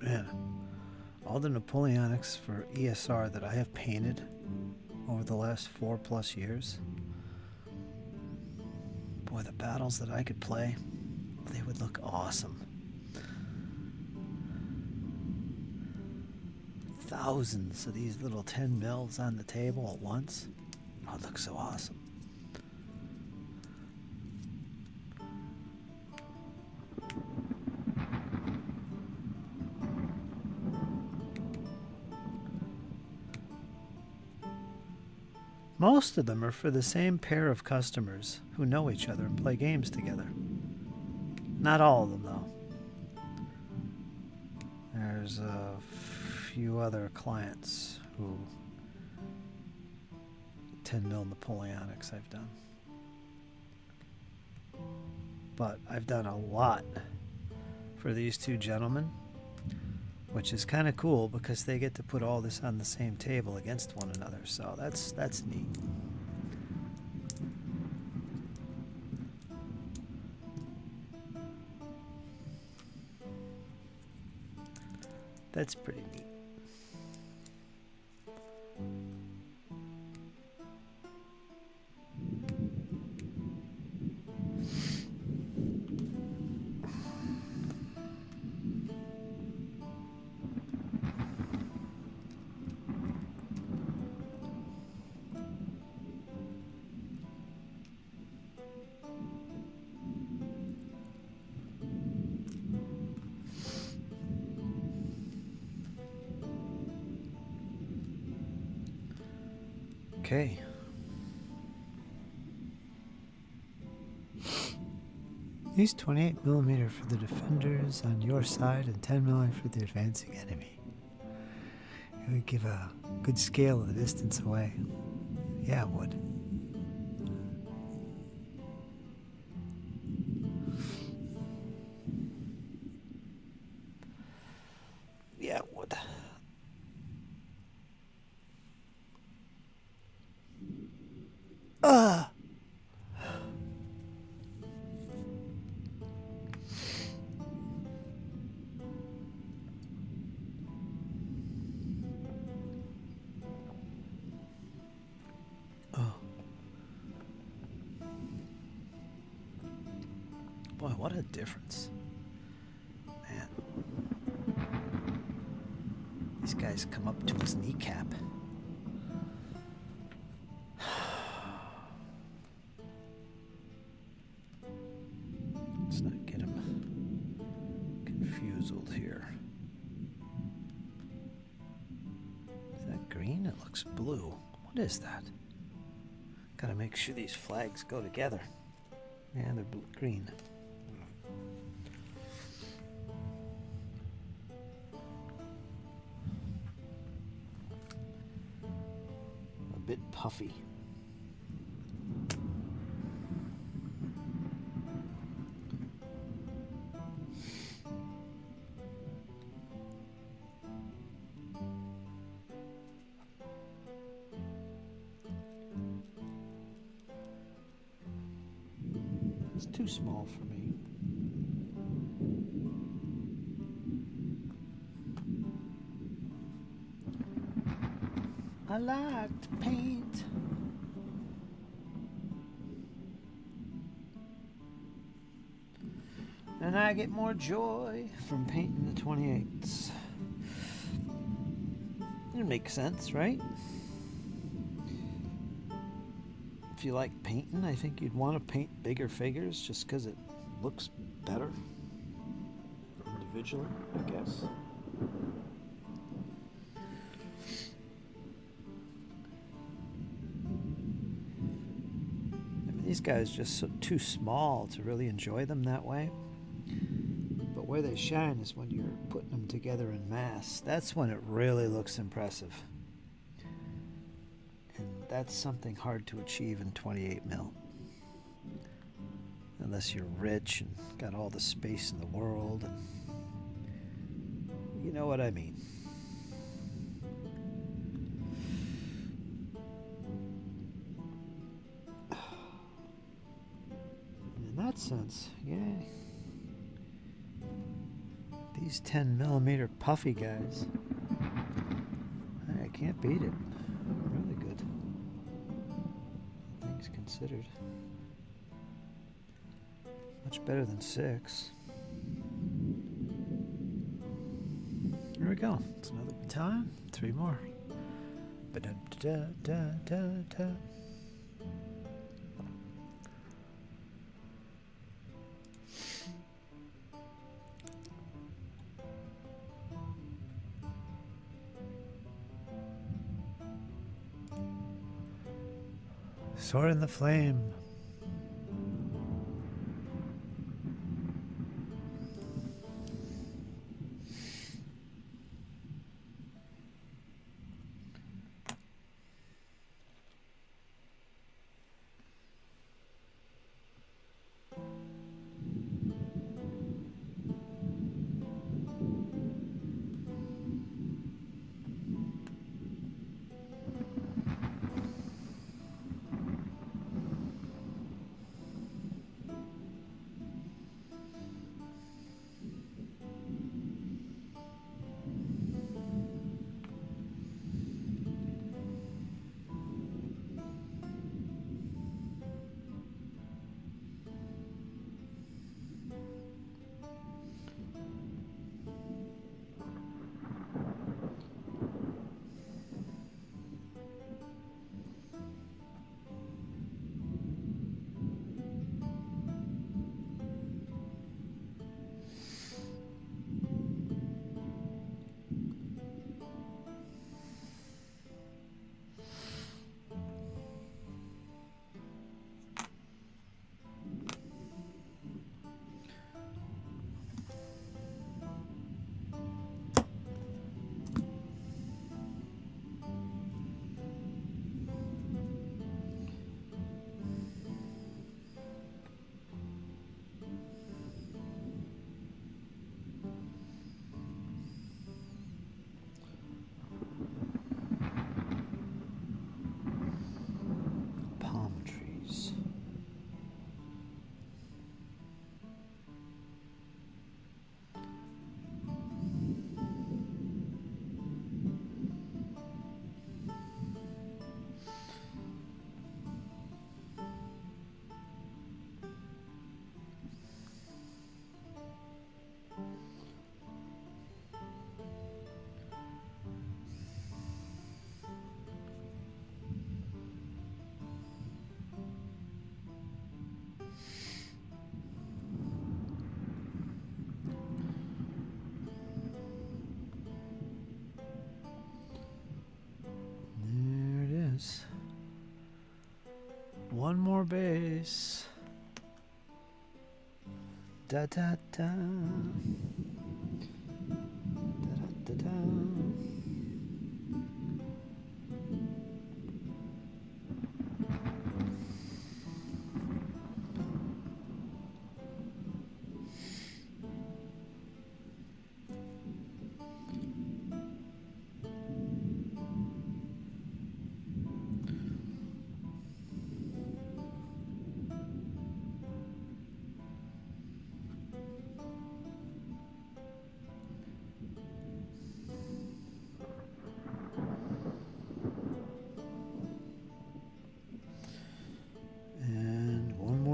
Man, all the Napoleonics for ESR that I have painted over the last 4+ years, boy, the battles that I could play, they would look awesome. Thousands of these little 10 mils on the table at once. Oh, it looks so awesome. Most of them are for the same pair of customers who know each other and play games together. Not all of them, though. There's a few other clients who 10 mil Napoleonics I've done. But I've done a lot for these two gentlemen, which is kind of cool because they get to put all this on the same table against one another. So that's neat. That's pretty neat. Okay. Use 28mm for the defenders on your side and 10mm for the advancing enemy. It would give a good scale of the distance away. Yeah, it would. Yeah, it would. Boy, what a difference. Man. These guys come up to his kneecap. Let's not get him confused here. Is that green? It looks blue. What is that? Gotta make sure these flags go together. Yeah, they're green. A bit puffy. It's too small for me. I like to paint. I get more joy from painting the 28s? It makes sense, right? If you like painting, I think you'd want to paint bigger figures just because it looks better individually, I guess. These guys just so too small to really enjoy them that way. But where they shine is when you're putting them together in mass. That's when it really looks impressive. And that's something hard to achieve in 28 mil. Unless you're rich and got all the space in the world. And you know what I mean. In that sense, yeah. These 10mm puffy guys, I can't beat it. Really good. Things considered. Much better than 6. Here we go. It's another time. 3 more. Ba-da-da-da-da-da. Sword in the flame. One more base. Da da da. Da da da.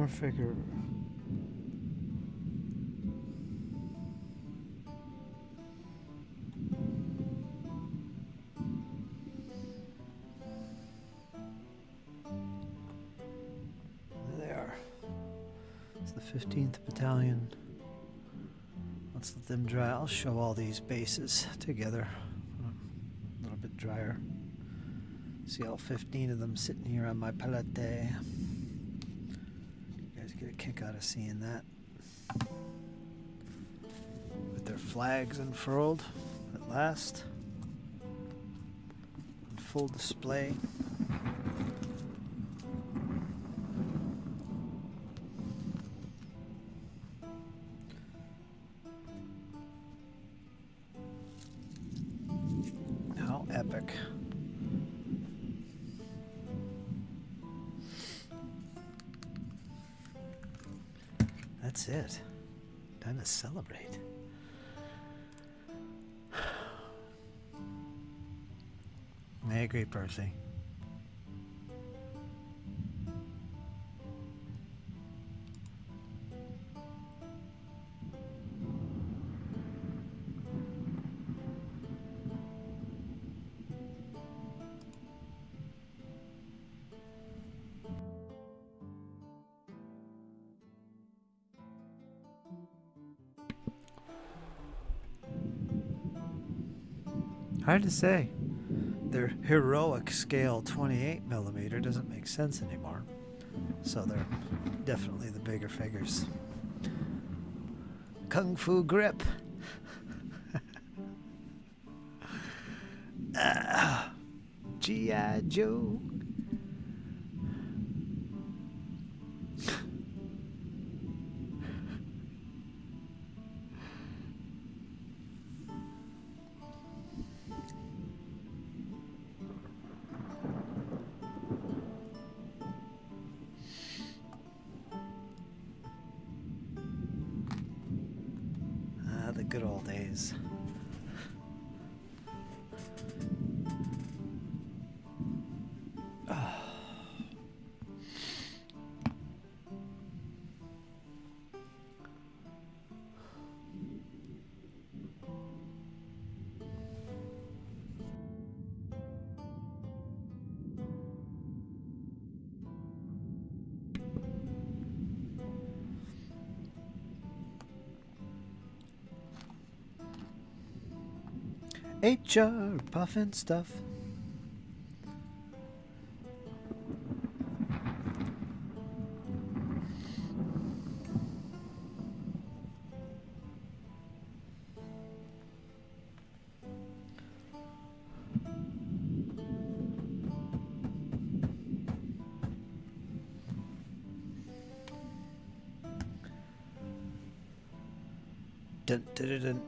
Figure. 15th Battalion. Let's let them dry. I'll show all these bases together. A little bit drier. See all 15 of them sitting here on my palette. You guys get a kick out of seeing that. With their flags unfurled at last. In full display. How epic. That's it. Time to celebrate. I agree, Percy. Hard to say. Their heroic scale 28mm doesn't make sense anymore. So they're definitely the bigger figures. Kung Fu grip. G.I. Joe. The good old days. HR puffin stuff. Dun, dun, dun, dun.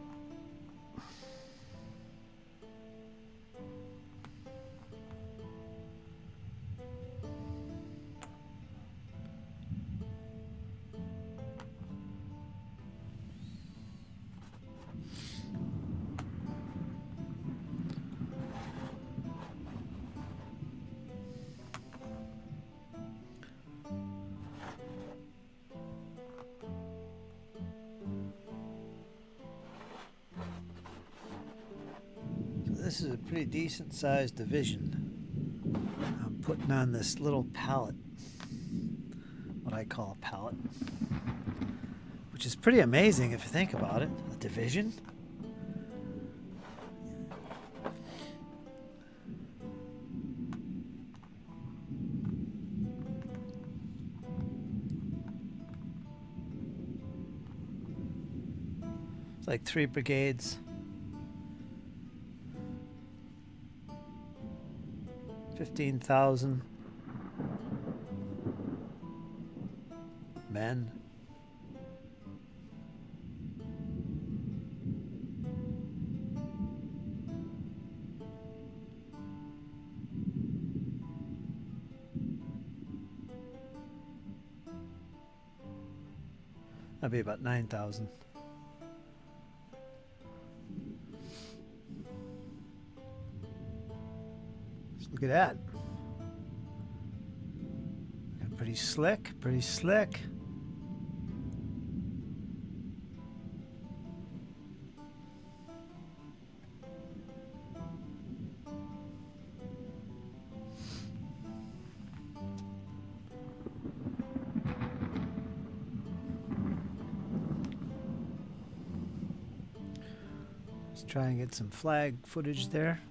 This is a pretty decent sized division. I'm putting on this little pallet, what I call a pallet, which is pretty amazing if you think about it. A division. It's like 3 brigades. 15,000 men. That'd be about 9,000. Look at that. Pretty slick, pretty slick. try and get some flag footage there.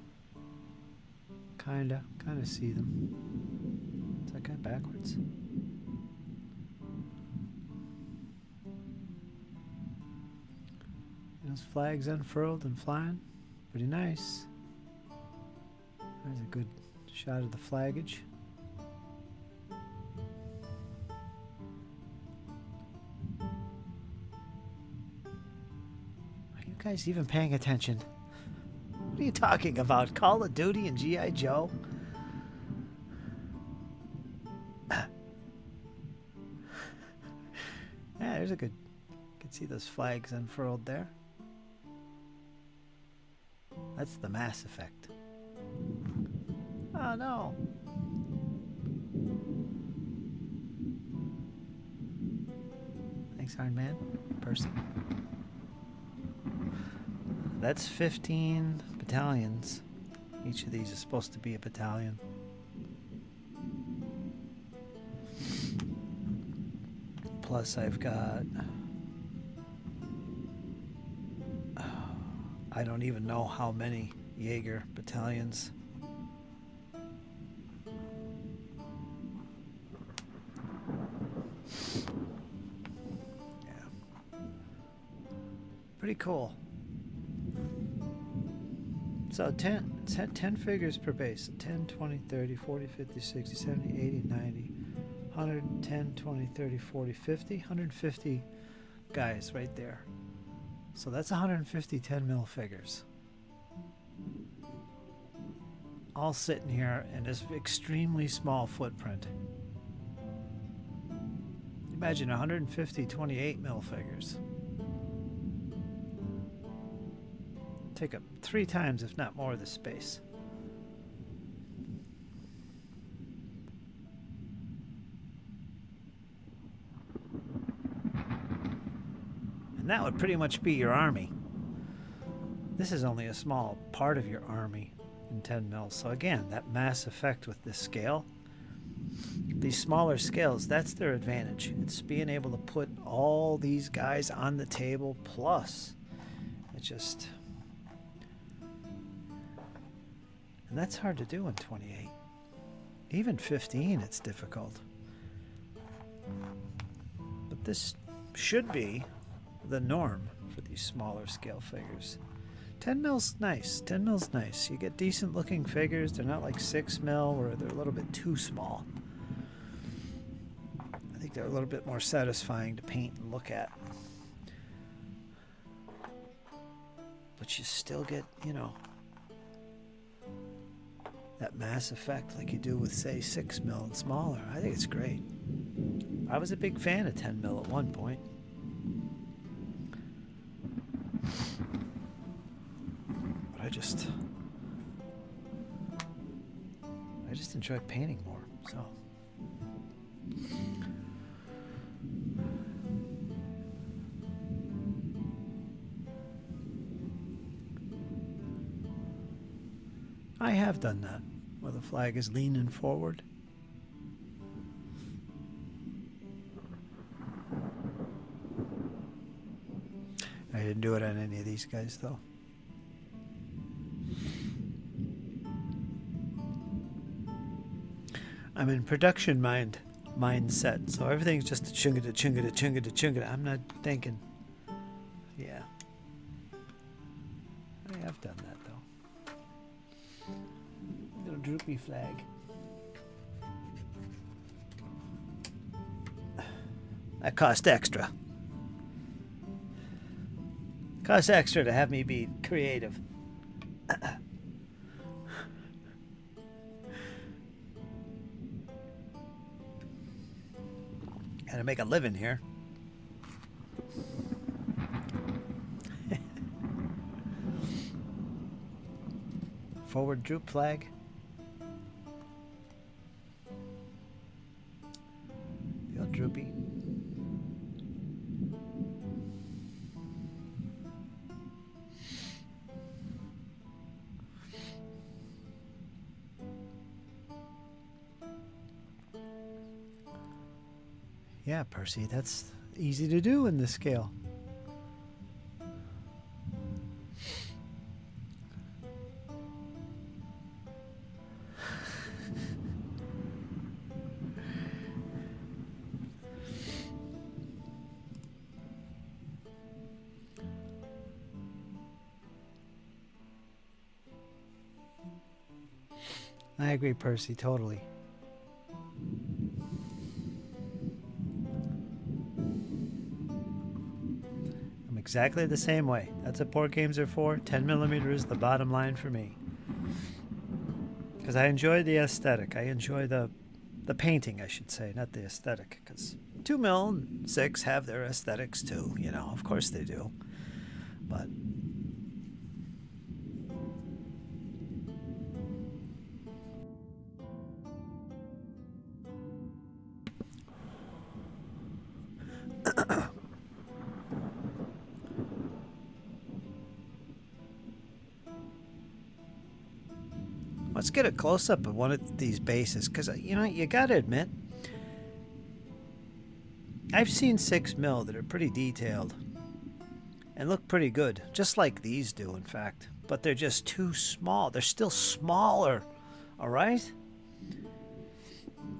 Kinda see them. Is that guy backwards? Those flags unfurled and flying. Pretty nice. There's a good shot of the flaggage. Are you guys even paying attention? What are you talking about? Call of Duty and G.I. Joe? Yeah, there's a good... You can see those flags unfurled there. That's the Mass Effect. Oh no. Thanks, Iron Man. Percy. That's 15 battalions. Each of these is supposed to be a battalion. Plus I've got... I don't even know how many Jaeger battalions. Yeah. Pretty cool. So 10 figures per base. 10, 20, 30, 40, 50, 60, 70, 80, 90, 100, 10, 20, 30, 40, 50. 150 guys right there. So that's 150 10 mil figures. All sitting here in this extremely small footprint. Imagine 150 28 mil figures. Take up 3 times, if not more, of the space. That would pretty much be your army. This is only a small part of your army in 10 mils. So again, that mass effect with this scale, these smaller scales, that's their advantage. It's being able to put all these guys on the table, plus it just... And that's hard to do in 28. Even 15, it's difficult. But this should be the norm for these smaller scale figures. 10 mil's nice. 10 mil's nice. You get decent looking figures. They're not like 6 mil where they're a little bit too small. I think they're a little bit more satisfying to paint and look at. But you still get, you know, that mass effect like you do with, say, 6 mil and smaller. I think it's great. I was a big fan of 10 mil at one point. But I just enjoy painting more, so. I have done that, where the flag is leaning forward. I didn't do it on any of these guys, though. I'm in production mindset, so everything's just a chunga chunga chunga chunga. I'm not thinking. Yeah, I have done that though. Little droopy flag. That cost extra. Costs extra to have me be creative. Gotta make a living here. Forward droop flag. The old droopy. Yeah, Percy, that's easy to do in this scale. I agree, Percy, totally. I'm exactly the same way. That's what board games are for. 10mm is the bottom line for me. Because I enjoy the aesthetic. I enjoy the painting, I should say, not the aesthetic. Because 2mm and 6 have their aesthetics too, you know, of course they do. But let's get a close-up of one of these bases, because, you know, you gotta admit, I've seen 6mm that are pretty detailed and look pretty good, just like these do, in fact. But they're just too small. They're still smaller, all right?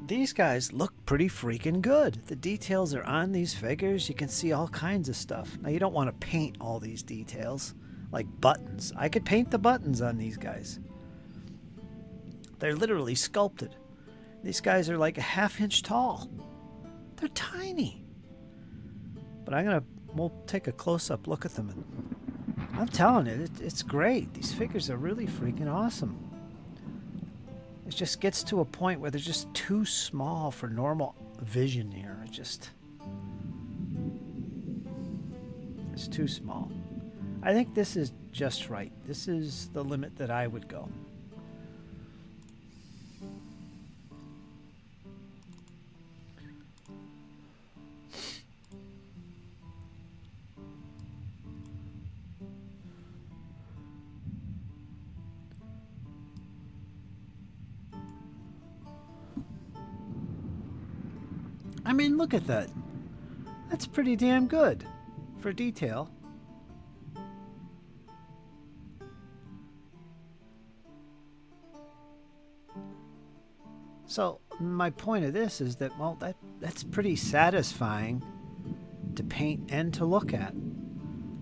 These guys look pretty freaking good. The details are on these figures. You can see all kinds of stuff. Now, you don't want to paint all these details, like buttons. I could paint the buttons on these guys. They're literally sculpted. These guys are like a ½ inch tall. They're tiny. But we'll take a close-up look at them. And I'm telling you, it's great. These figures are really freaking awesome. It just gets to a point where they're just too small for normal vision here. It's too small. I think this is just right. This is the limit that I would go. I mean, look at that. That's pretty damn good for detail. So my point of this is that, well, that's pretty satisfying to paint and to look at.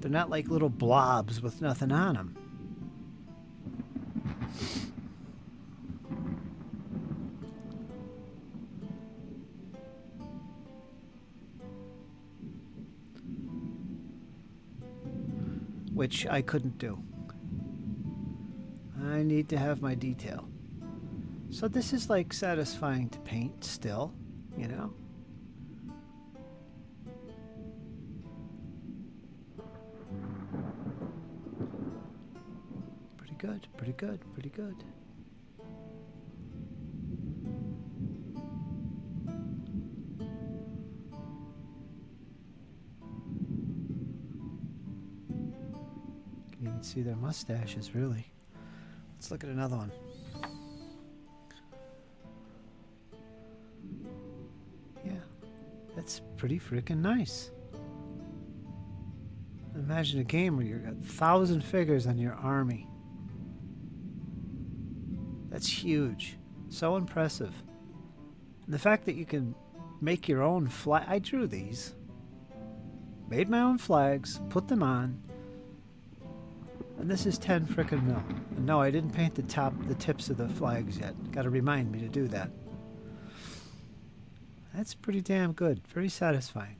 They're not like little blobs with nothing on them. Which I couldn't do. I need to have my detail. So this is like satisfying to paint still, you know? Pretty good, pretty good, pretty good. You can even see their mustaches, really. Let's look at another one. That's pretty freaking nice. Imagine a game where you've got 1,000 figures on your army. That's huge. So impressive. And the fact that you can make your own flag. I drew these. Made my own flags. Put them on. And this is 10 frickin' mil. And no, I didn't paint the tips of the flags yet. Gotta remind me to do that. That's pretty damn good. Very satisfying.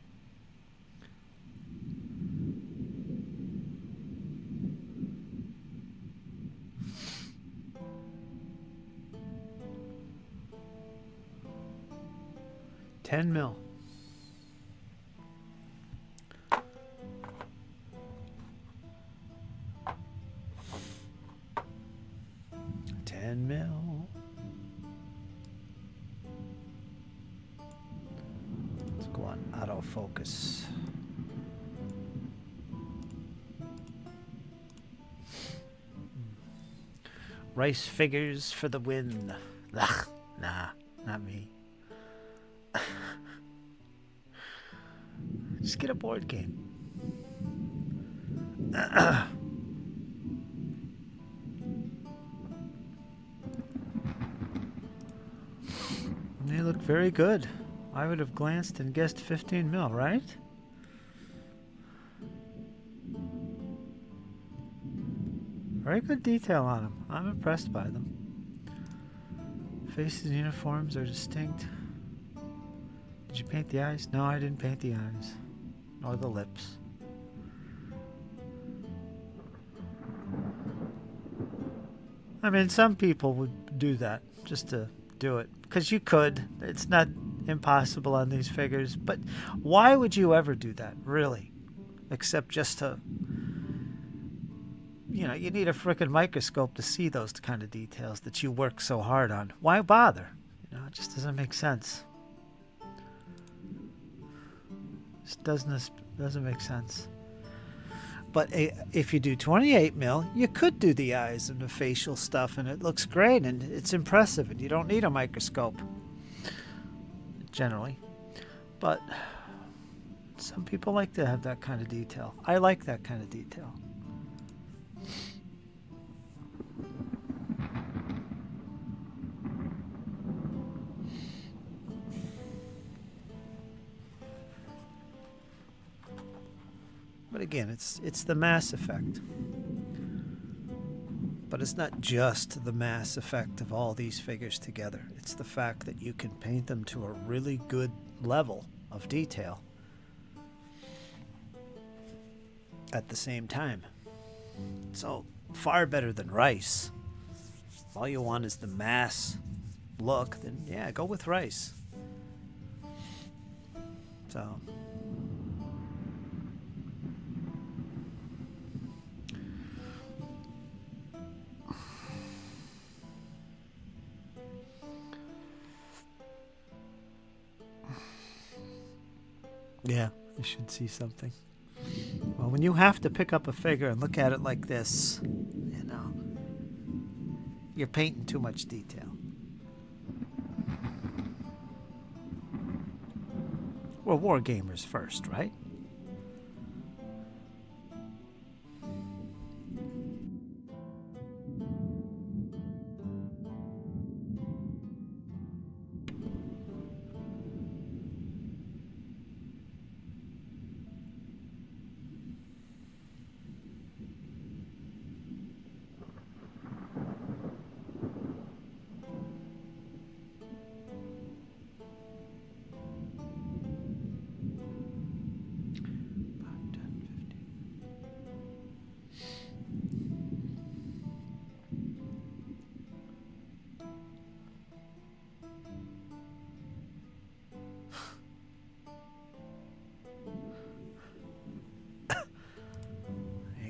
$10 mil. Let's go on autofocus. Rice figures for the win. Ugh, nah, not me. Just get a board game. They look very good. I would have glanced and guessed 15 mil, right? Very good detail on them. I'm impressed by them. Faces and uniforms are distinct. Did you paint the eyes? No, I didn't paint the eyes. Nor the lips. I mean, some people would do that just to do it. Because you could. It's not impossible on these figures. But why would you ever do that, really? Except just to... You know, you need a frickin' microscope to see those kind of details that you work so hard on. Why bother? You know, it just doesn't make sense. It doesn't make sense. But if you do 28 mil, you could do the eyes and the facial stuff, and it looks great, and it's impressive, and you don't need a microscope, generally. But some people like to have that kind of detail. I like that kind of detail. But again, it's the mass effect. But it's not just the mass effect of all these figures together. It's the fact that you can paint them to a really good level of detail at the same time. So far better than rice. If all you want is the mass look, then yeah, go with rice. So yeah, you should see something. Well, when you have to pick up a figure and look at it like this, you know, you're painting too much detail. We're wargamers first, right?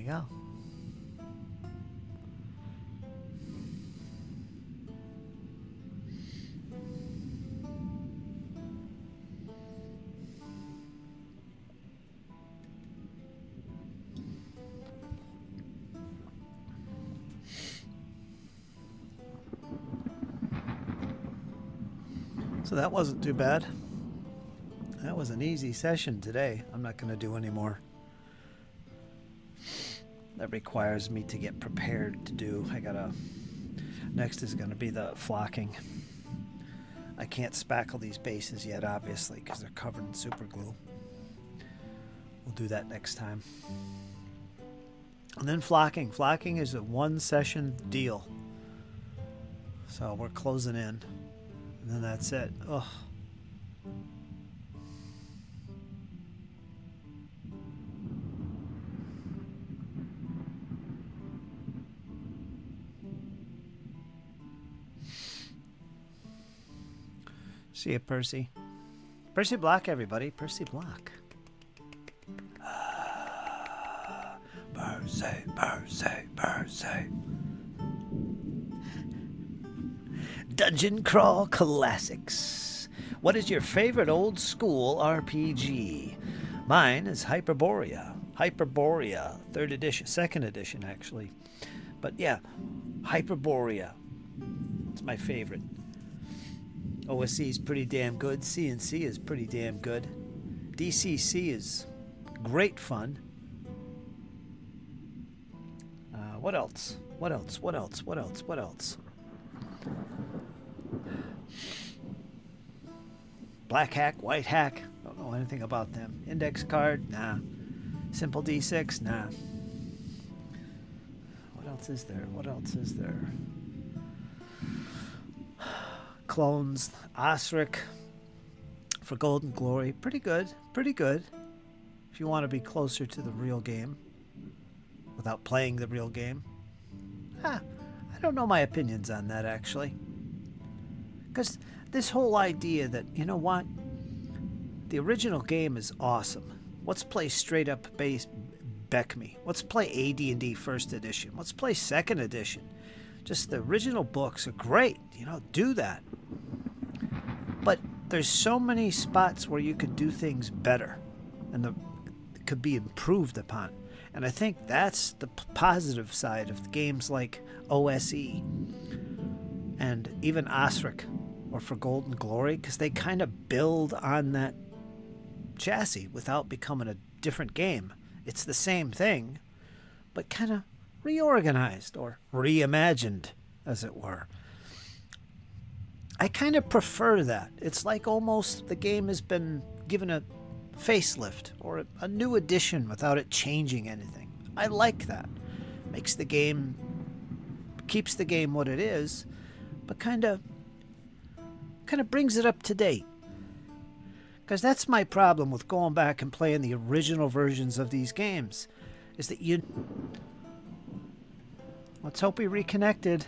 Go. So that wasn't too bad. That was an easy session today. I'm not going to do any more. That requires me to get prepared to do. Next is going to be the flocking. I can't spackle these bases yet, obviously, because they're covered in super glue. We'll do that next time. And then flocking. Flocking is a one session deal. So we're closing in. And then that's it. Ugh. See you, Percy. Percy Block, everybody. Percy Block. Percy, Percy, Percy. Dungeon Crawl Classics. What is your favorite old school RPG? Mine is Hyperborea. Hyperborea, 3rd edition, 2nd edition, actually. But yeah, Hyperborea. It's my favorite. OSC is pretty damn good. CNC is pretty damn good. DCC is great fun. What else? What else? What else? What else? What else? Black Hack, White Hack. Don't know anything about them. Index card? Nah. Simple D6? Nah. What else is there? What else is there? clones. Osric for Golden Glory. Pretty good. Pretty good. If you want to be closer to the real game without playing the real game. I don't know my opinions on that, actually. Because this whole idea that, you know what? The original game is awesome. Let's play straight up base Beckme. Let's play AD&D First Edition. Let's play Second Edition. Just the original books are great. You know, do that. But there's so many spots where you could do things better and it could be improved upon. And I think that's the positive side of games like OSE and even Osric or for Golden Glory, because they kind of build on that chassis without becoming a different game. It's the same thing, but kind of reorganized or reimagined, as it were. I kind of prefer that. It's like almost the game has been given a facelift or a new edition without it changing anything. I like that. Makes the game, keeps the game what it is, but kind of brings it up to date. Because that's my problem with going back and playing the original versions of these games, is that you... Let's hope we reconnected.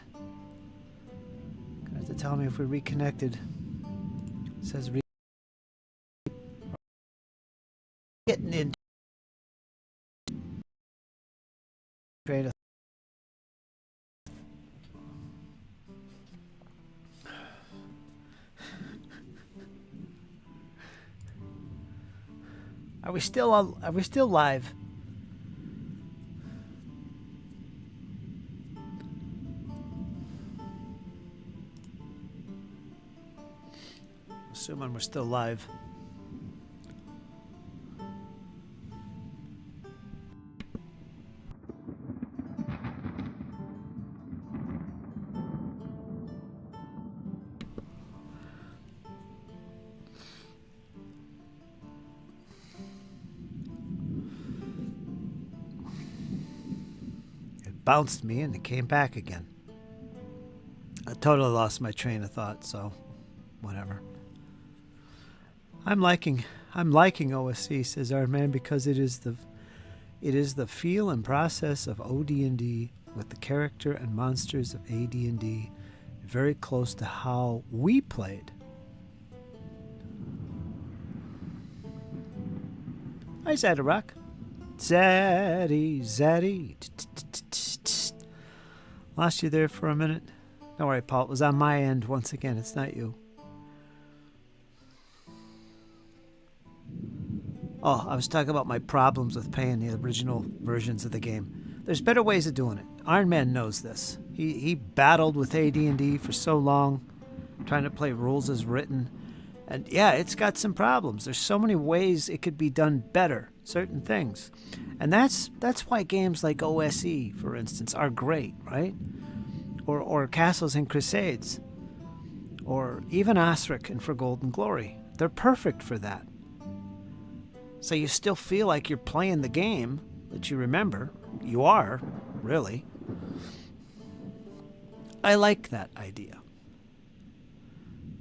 Gonna have to tell me if we reconnected. It says getting in. Trade. Are we still live? Assuming we're still live. Bounced me and it came back again. I totally lost my train of thought, so whatever. I'm liking OSC, says our man, because it is the feel and process of OD&D with the character and monsters of AD&D, very close to how we played. Hi, Zadarok. Zaddy. Lost you there for a minute. Don't worry, Paul. It was on my end once again. It's not you. Oh, I was talking about my problems with playing the original versions of the game. There's better ways of doing it. Iron Man knows this. He battled with AD&D for so long, trying to play rules as written. And yeah, it's got some problems. There's so many ways it could be done better, certain things. And that's why games like OSE, for instance, are great, right? Or Castles and Crusades. Or even Osric and For Golden Glory. They're perfect for that. So you still feel like you're playing the game that you remember. You are, really. I like that idea.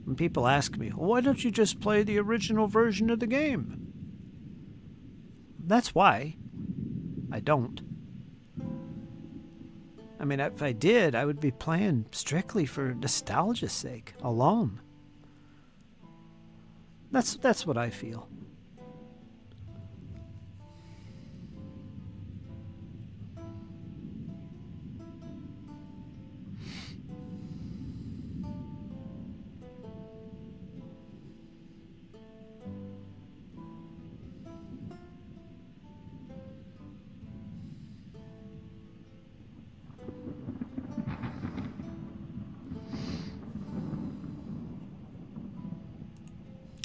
When people ask me, well, why don't you just play the original version of the game? That's why I don't. I mean, if I did, I would be playing strictly for nostalgia's sake, alone. That's what I feel.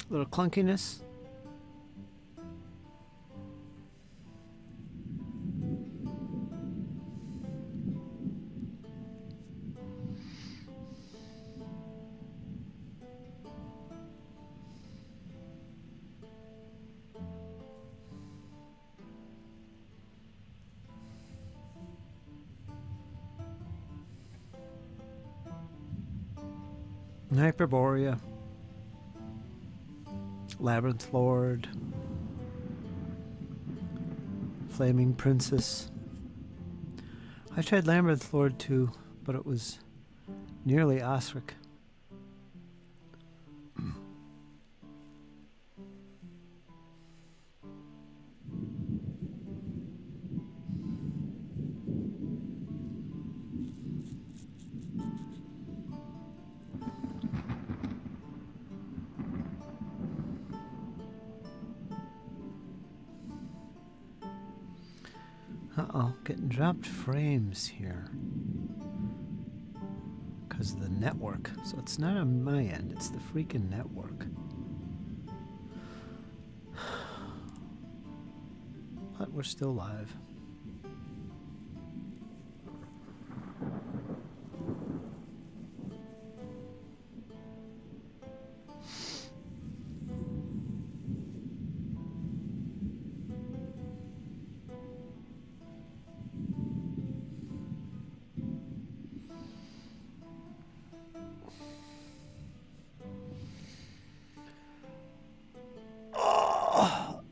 Little clunkiness. Hyperborea, Labyrinth Lord, Flaming Princess. I tried Labyrinth Lord too, but it was nearly Osric. Uh-oh, getting dropped frames here. Because of the network. So it's not on my end, it's the freaking network. But we're still live.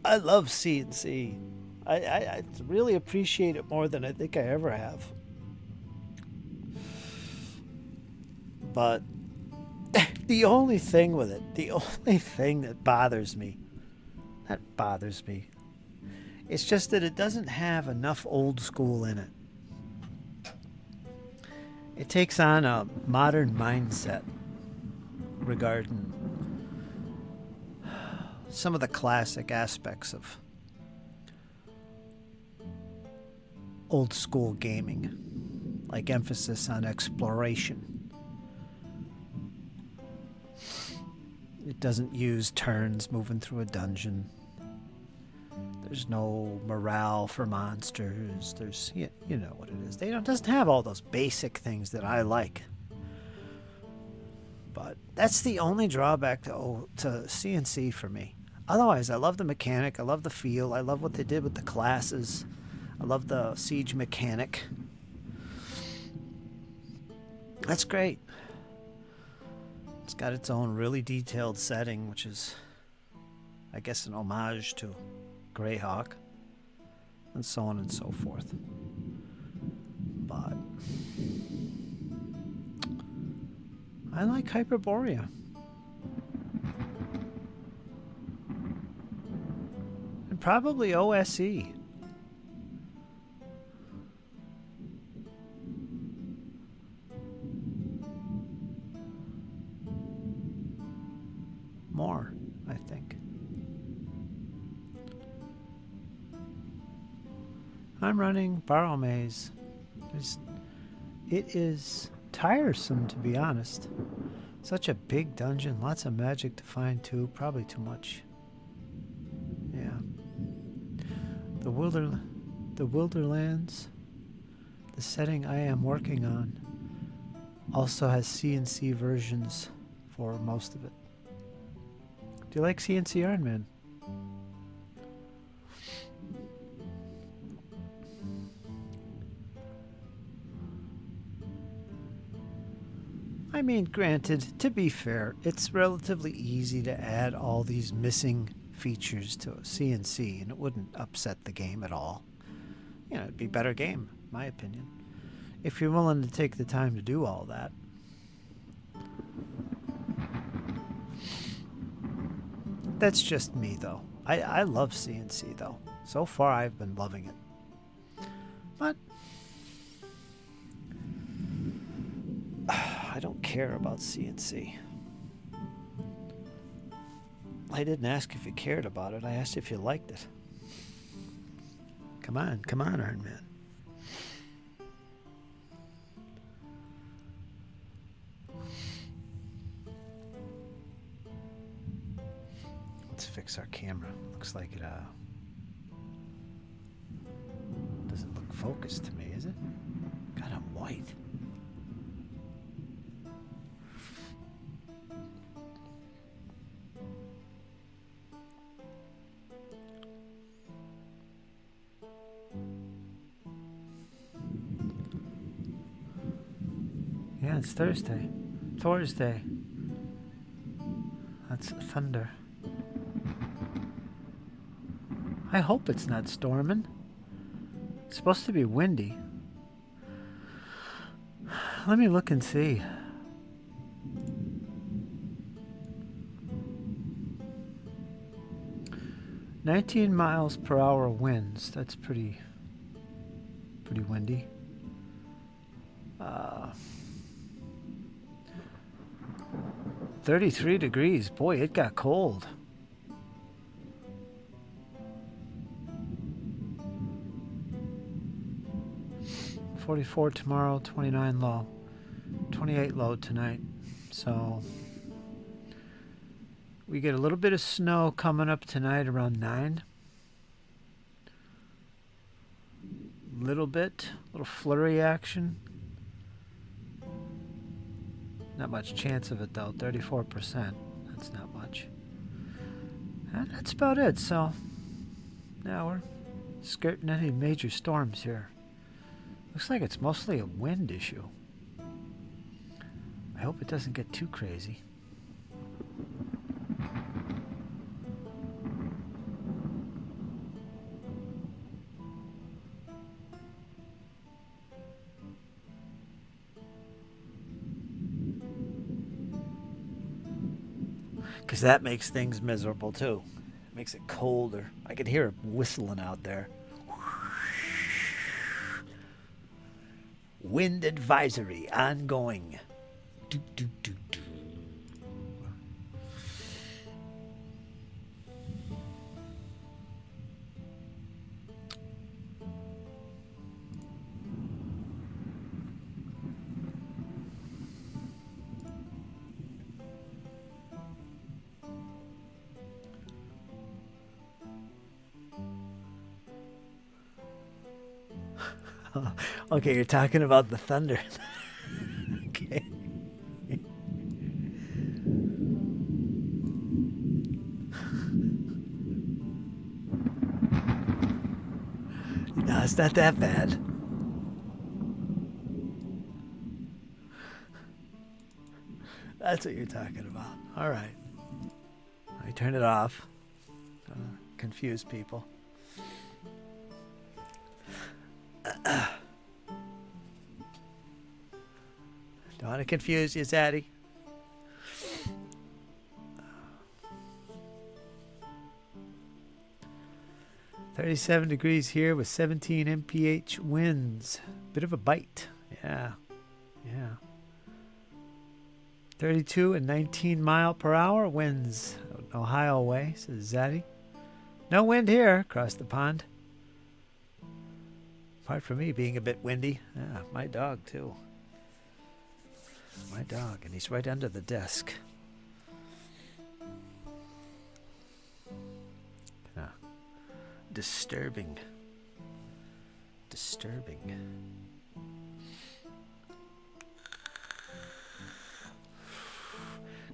I love C&C. I really appreciate it more than I think I ever have. But the only thing with it, the only thing that bothers me, it's just that it doesn't have enough old school in it. It takes on a modern mindset regarding some of the classic aspects of old school gaming, like emphasis on exploration. It doesn't use turns moving through a dungeon. There's no morale for monsters. There's, you know what it is. It doesn't have all those basic things that I like. But that's the only drawback to C&C for me. Otherwise, I love the mechanic. I love the feel. I love what they did with the classes. I love the siege mechanic. That's great. It's got its own really detailed setting, which is, I guess, an homage to Greyhawk, and so on and so forth. But I like Hyperborea. And probably OSE. More, I think. I'm running Borrow Maze. It is tiresome, to be honest. Such a big dungeon, lots of magic to find too, probably too much. Yeah. The Wilderlands, the setting I am working on, also has C&C versions for most of it. Do you like C&C Iron Man? I mean, granted, to be fair, it's relatively easy to add all these missing features to C&C, and it wouldn't upset the game at all. You know, it'd be a better game, in my opinion, if you're willing to take the time to do all that. That's just me, though. I love C&C, though. So far, I've been loving it. But I don't care about C&C. I didn't ask if you cared about it. I asked if you liked it. Come on, Iron Man. Let's fix our camera. Looks like it doesn't look focused to me, is it? God, I'm white. Yeah, it's Thursday. That's thunder. I hope it's not storming. It's supposed to be windy. Let me look and see. "19 miles per hour winds." That's pretty windy. 33 degrees. Boy, it got cold. "44 tomorrow, 29 low. 28 low tonight." So we get a little bit of snow coming up tonight around 9. Little flurry action. Not much chance of it though, 34%. That's not much. And that's about it. So now we're skirting any major storms here. Looks like it's mostly a wind issue. I hope it doesn't get too crazy. Because that makes things miserable too. It makes it colder. I could hear it whistling out there. Wind advisory ongoing. Do, do, do, do. Okay, you're talking about the thunder. Okay. No, it's not that bad. That's what you're talking about. All right. I turn it off. Confuse people. Don't want to confuse you, Zaddy. "37 degrees here with 17 mph winds. Bit of a bite. Yeah. 32 and 19 mile per hour winds. Ohio way," says Zaddy. "No wind here across the pond. Apart from me being a bit windy. Yeah, my dog too. My dog, and he's right under the desk. Disturbing.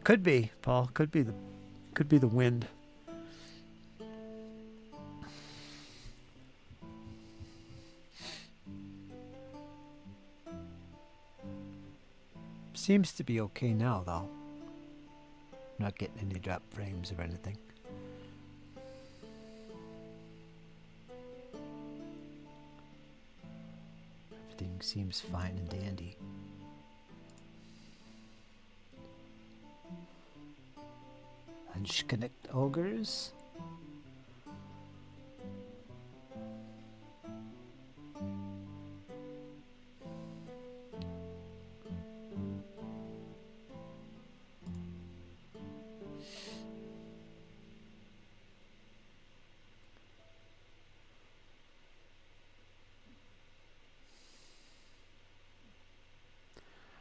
Could be, Paul. Could be the wind. Seems to be okay now, though. Not getting any drop frames or anything. Everything seems fine and dandy. Unconnect ogres.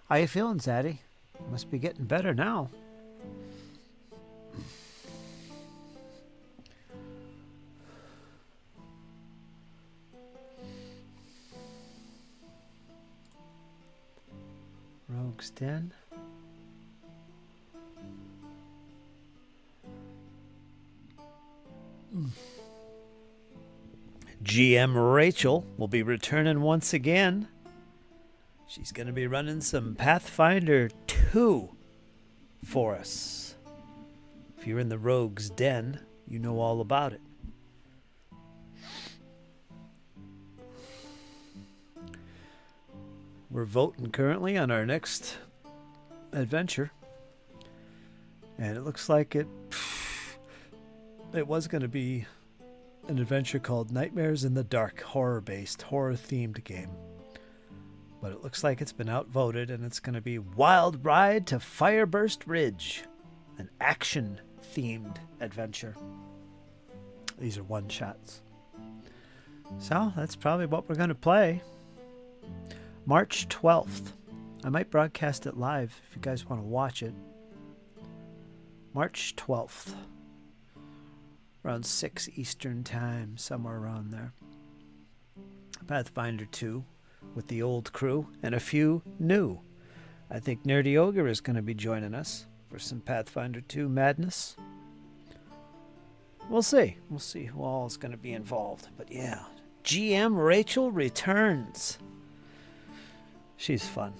How you feeling, Zaddy? Must be getting better now. Rogue's Den. GM Rachel will be returning once again. She's going to be running some Pathfinder 2 for us. you're in the Rogue's Den, you know all about it. We're voting currently on our next adventure. And it looks like it was going to be an adventure called Nightmares in the Dark, horror-based, horror-themed game. But it looks like it's been outvoted, and it's going to be Wild Ride to Fireburst Ridge, an action-themed adventure. These are one-shots. So that's probably what we're going to play. March 12th. I might broadcast it live if you guys want to watch it. March 12th. Around 6 Eastern Time, somewhere around there. Pathfinder 2 with the old crew and a few new. I think Nerdy Ogre is going to be joining us for some Pathfinder 2 madness. We'll see. We'll see who all is going to be involved. But yeah, GM Rachel returns. She's fun.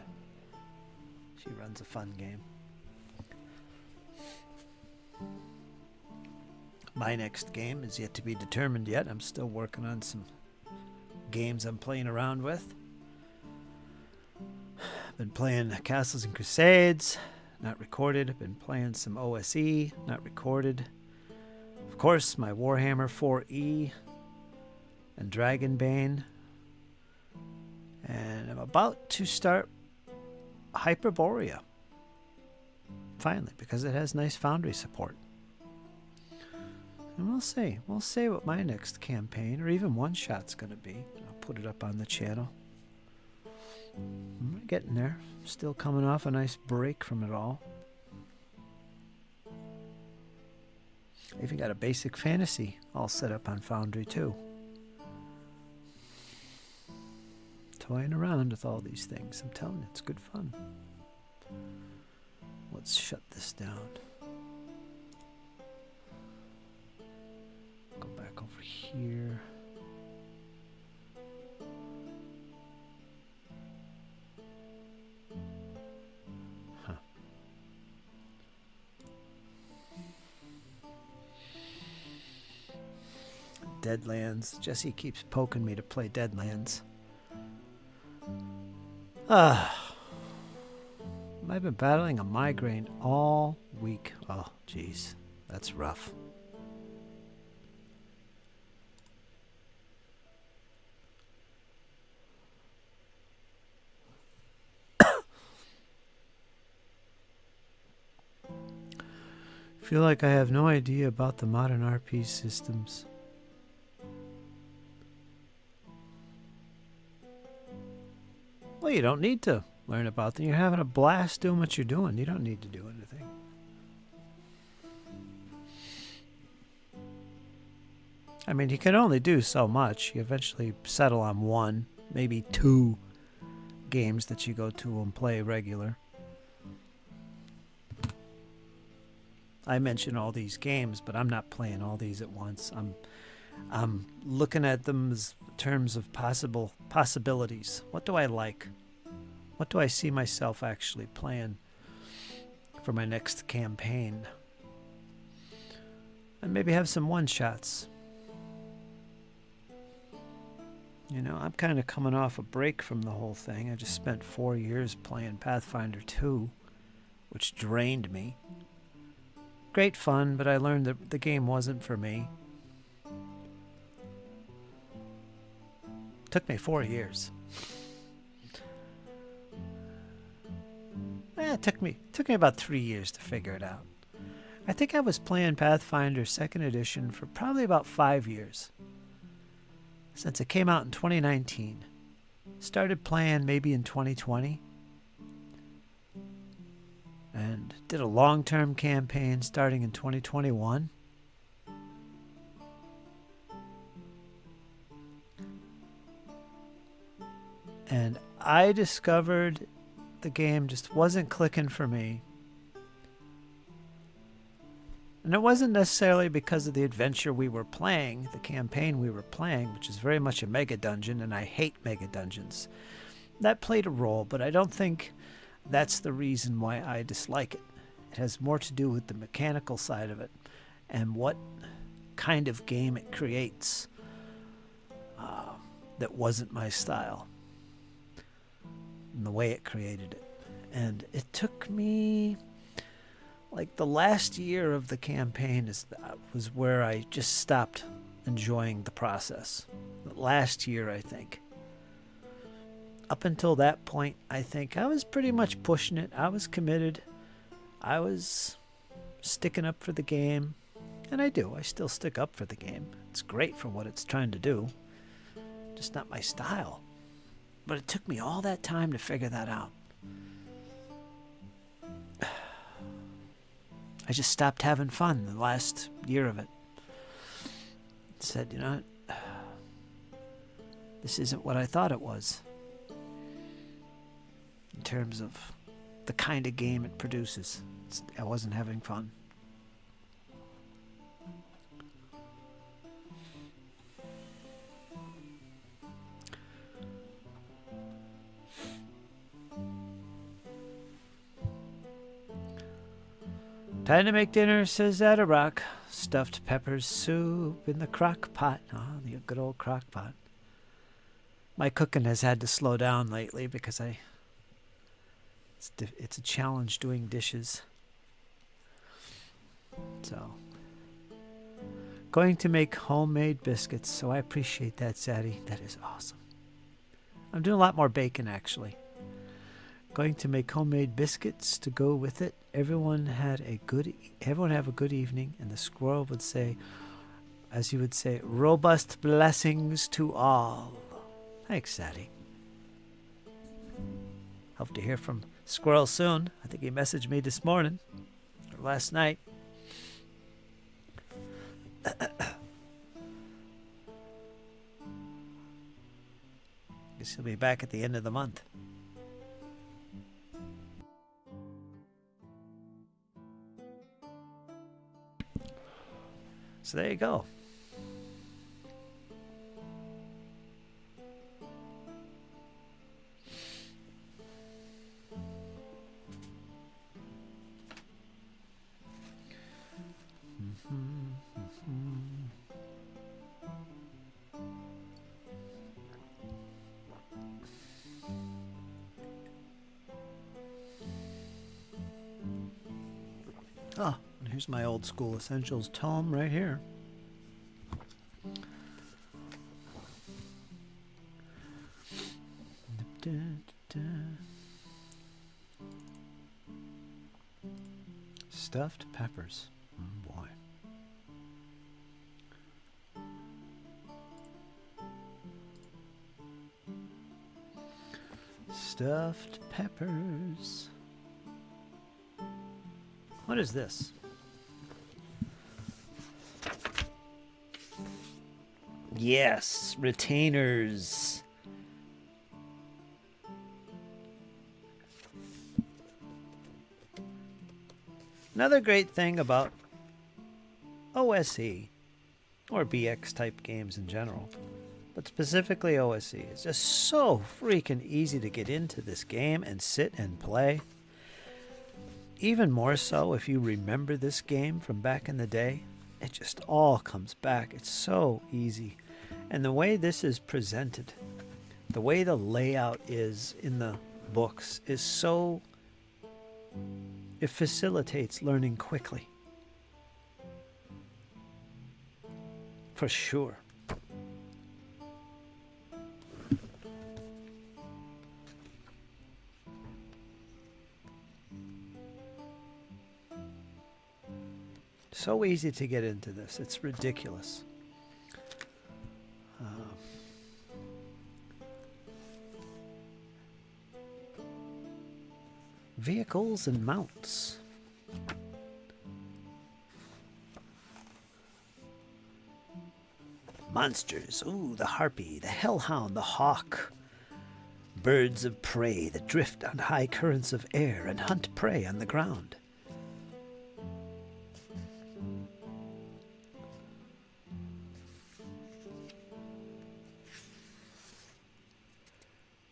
She runs a fun game. My next game is yet to be determined yet. I'm still working on some games I'm playing around with. I've been playing Castles and Crusades, not recorded. I've been playing some OSE, not recorded. Of course, my Warhammer 4E and Dragonbane. And I'm about to start Hyperborea. Finally, because it has nice Foundry support. And we'll see. We'll see what my next campaign or even one shot's going to be. I'll put it up on the channel. I'm getting there. Still coming off a nice break from it all. I even got a basic fantasy all set up on Foundry too. Toying around with all these things. I'm telling you, it's good fun. Let's shut this down. Go back over here. Huh. Deadlands. Jesse keeps poking me to play Deadlands. I've been battling a migraine all week. Oh, jeez. That's rough. Feel like I have no idea about the modern RP systems. Well, you don't need to learn about them. You're having a blast doing what you're doing. You don't need to do anything. I mean, you can only do so much. You eventually settle on one, maybe two games that you go to and play regular. I mention all these games, but I'm not playing all these at once. I'm looking at them as terms of possibilities. What do I like? What do I see myself actually playing for my next campaign? And maybe have some one-shots. You know, I'm kind of coming off a break from the whole thing. I just spent 4 years playing Pathfinder 2, which drained me. Great fun, but I learned that the game wasn't for me. Took me 4 years. It took me about 3 years to figure it out. I think I was playing Pathfinder 2nd edition for probably about 5 years. Since it came out in 2019. Started playing maybe in 2020. And did a long-term campaign starting in 2021. And I discovered the game just wasn't clicking for me. And it wasn't necessarily because of the adventure we were playing, the campaign we were playing, which is very much a mega dungeon, and I hate mega dungeons. That played a role, but I don't think that's the reason why I dislike it. It has more to do with the mechanical side of it and what kind of game it creates that wasn't my style and the way it created it. And it took me, like, the last year of the campaign was where I just stopped enjoying the process. The last year, I think. Up until that point, I think I was pretty much pushing it. I was committed. I was sticking up for the game. And I do. I still stick up for the game. It's great for what it's trying to do. Just not my style. But it took me all that time to figure that out. I just stopped having fun the last year of it. Said, you know what? This isn't what I thought it was. In terms of the kind of game it produces. I wasn't having fun. Time to make dinner, says Atarak. Stuffed peppers soup in the crock pot. Oh, the good old crock pot. My cooking has had to slow down lately because it's a challenge doing dishes. So, going to make homemade biscuits, so I appreciate that, Sadie. That is awesome. I'm doing a lot more bacon, actually. Going to make homemade biscuits to go with it. Everyone have a good evening, and the squirrel would say, as you would say, robust blessings to all. Thanks, Sadie. Hope to hear from Squirrel soon. I think he messaged me this morning or last night. Guess he'll be back at the end of the month. So there you go. Oh, and here's my old school essentials tome right here. Stuffed peppers. Oh boy. Stuffed peppers. What is this? Yes, retainers. Another great thing about OSE, or BX type games in general, but specifically OSE, it's just so freaking easy to get into this game and sit and play. Even more so if you remember this game from back in the day. It just all comes back. It's so easy. And the way this is presented, the way the layout is in the books is so... it facilitates learning quickly. For sure. So easy to get into this. It's ridiculous. Vehicles and mounts. Monsters. Ooh, the harpy, the hellhound, the hawk. Birds of prey that drift on high currents of air and hunt prey on the ground.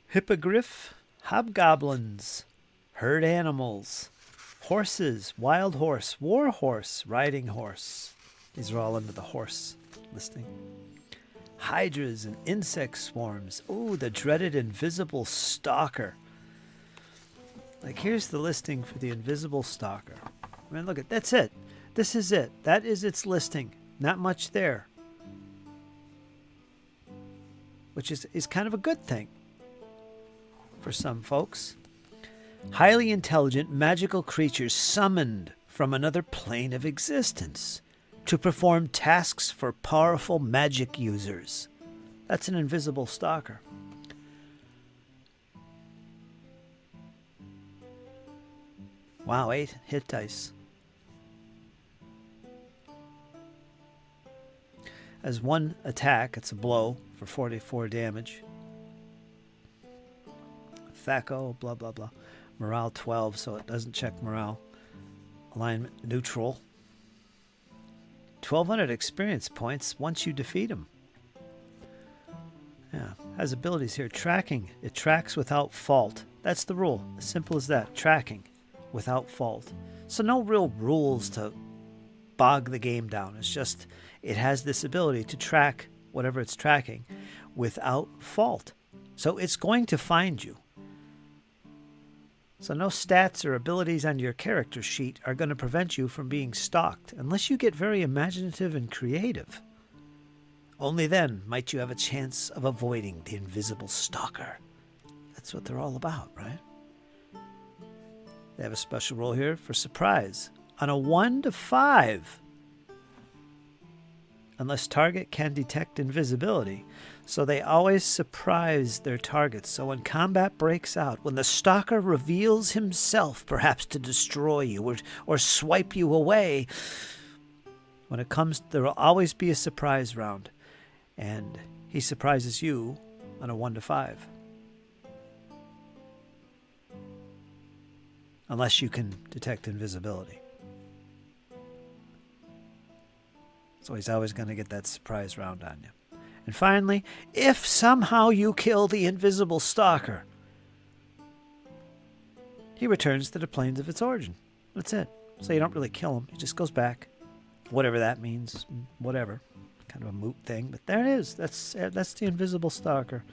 Hippogriff, hobgoblins, herd animals, Horses, wild horse, war horse, riding horse. These are all under the horse listing. Hydras and insect swarms. Ooh, the dreaded invisible stalker. Like, here's the listing for the invisible stalker. I mean, look at, that's it. This is it. That is its listing. Not much there. Which is kind of a good thing for some folks. Highly intelligent magical creatures summoned from another plane of existence to perform tasks for powerful magic users. That's an invisible stalker. Wow, 8 hit dice. As one attack, it's a blow for 44 damage. Thaco, blah, blah, blah. Morale 12, so it doesn't check morale. Alignment neutral. 1,200 experience points once you defeat him. Yeah, has abilities here. Tracking. It tracks without fault. That's the rule. As simple as that. Tracking without fault. So no real rules to bog the game down. It's just it has this ability to track whatever it's tracking without fault. So it's going to find you. So no stats or abilities on your character sheet are going to prevent you from being stalked, unless you get very imaginative and creative. Only then might you have a chance of avoiding the invisible stalker. That's what they're all about, right? They have a special role here for surprise. On a 1 to 5, unless target can detect invisibility. So they always surprise their targets. So when combat breaks out, when the stalker reveals himself, perhaps to destroy you or swipe you away, when it comes, there will always be a surprise round. And he surprises you on a 1 to 5. Unless you can detect invisibility. So he's always going to get that surprise round on you. And finally, if somehow you kill the invisible stalker, he returns to the planes of its origin. That's it. So you don't really kill him. He just goes back. Whatever that means. Whatever. Kind of a moot thing. But there it is. That's the invisible stalker.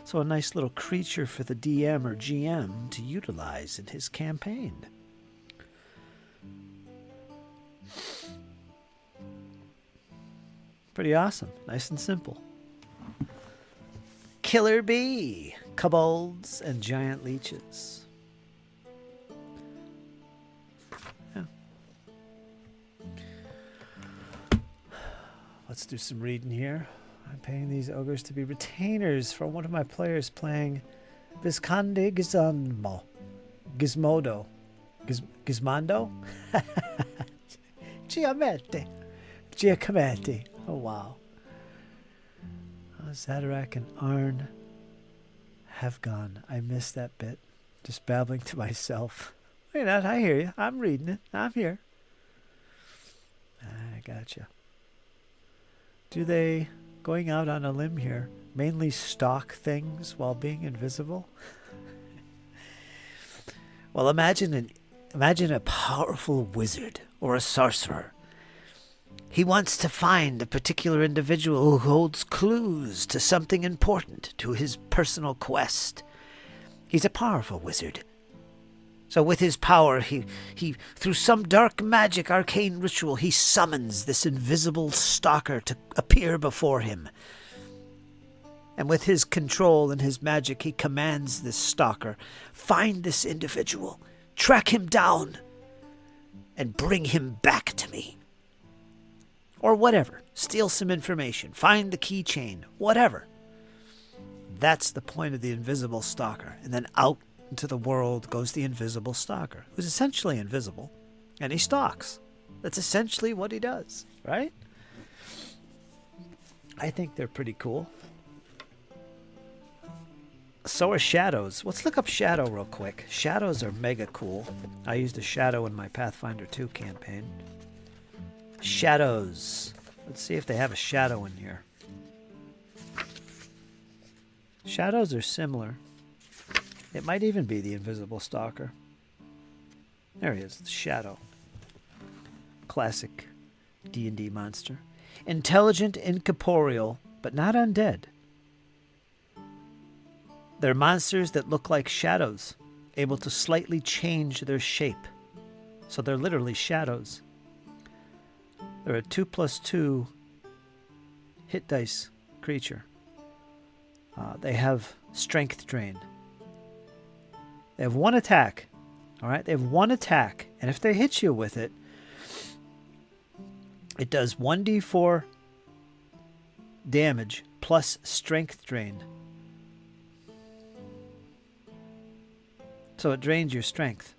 So a nice little creature for the DM or GM to utilize in his campaign. Pretty awesome. Nice and simple. Killer bee, kobolds, and giant leeches. Yeah. Let's do some reading here. I'm paying these ogres to be retainers for one of my players playing Visconde Gizmodo. Gizmondo? Giacometti. Oh, wow. Zadorak and Arn have gone. I missed that bit. Just babbling to myself. Wait, I hear you. I'm reading it. I'm here. I gotcha. Do they, going out on a limb here, mainly stalk things while being invisible? Well, imagine a powerful wizard or a sorcerer. He wants to find a particular individual who holds clues to something important to his personal quest. He's a powerful wizard. So with his power, he through some dark magic arcane ritual, he summons this invisible stalker to appear before him. And with his control and his magic, he commands this stalker, find this individual, track him down, and bring him back to me. Or whatever. Steal some information. Find the keychain. Whatever. That's the point of the invisible stalker. And then out into the world goes the invisible stalker, who's essentially invisible. And he stalks. That's essentially what he does. Right? I think they're pretty cool. So are shadows. Let's look up shadow real quick. Shadows are mega cool. I used a shadow in my Pathfinder 2 campaign. Shadows. Let's see if they have a shadow in here. Shadows are similar. It might even be the invisible stalker. There he is, the Shadow. Classic D&D monster. Intelligent, incorporeal, but not undead. They're monsters that look like shadows, able to slightly change their shape. So they're literally shadows. They're a 2/2 hit dice creature. They have strength drain. They have one attack. All right, they have one attack, and if they hit you with it, it does 1d4 damage plus strength drain. So it drains your strength.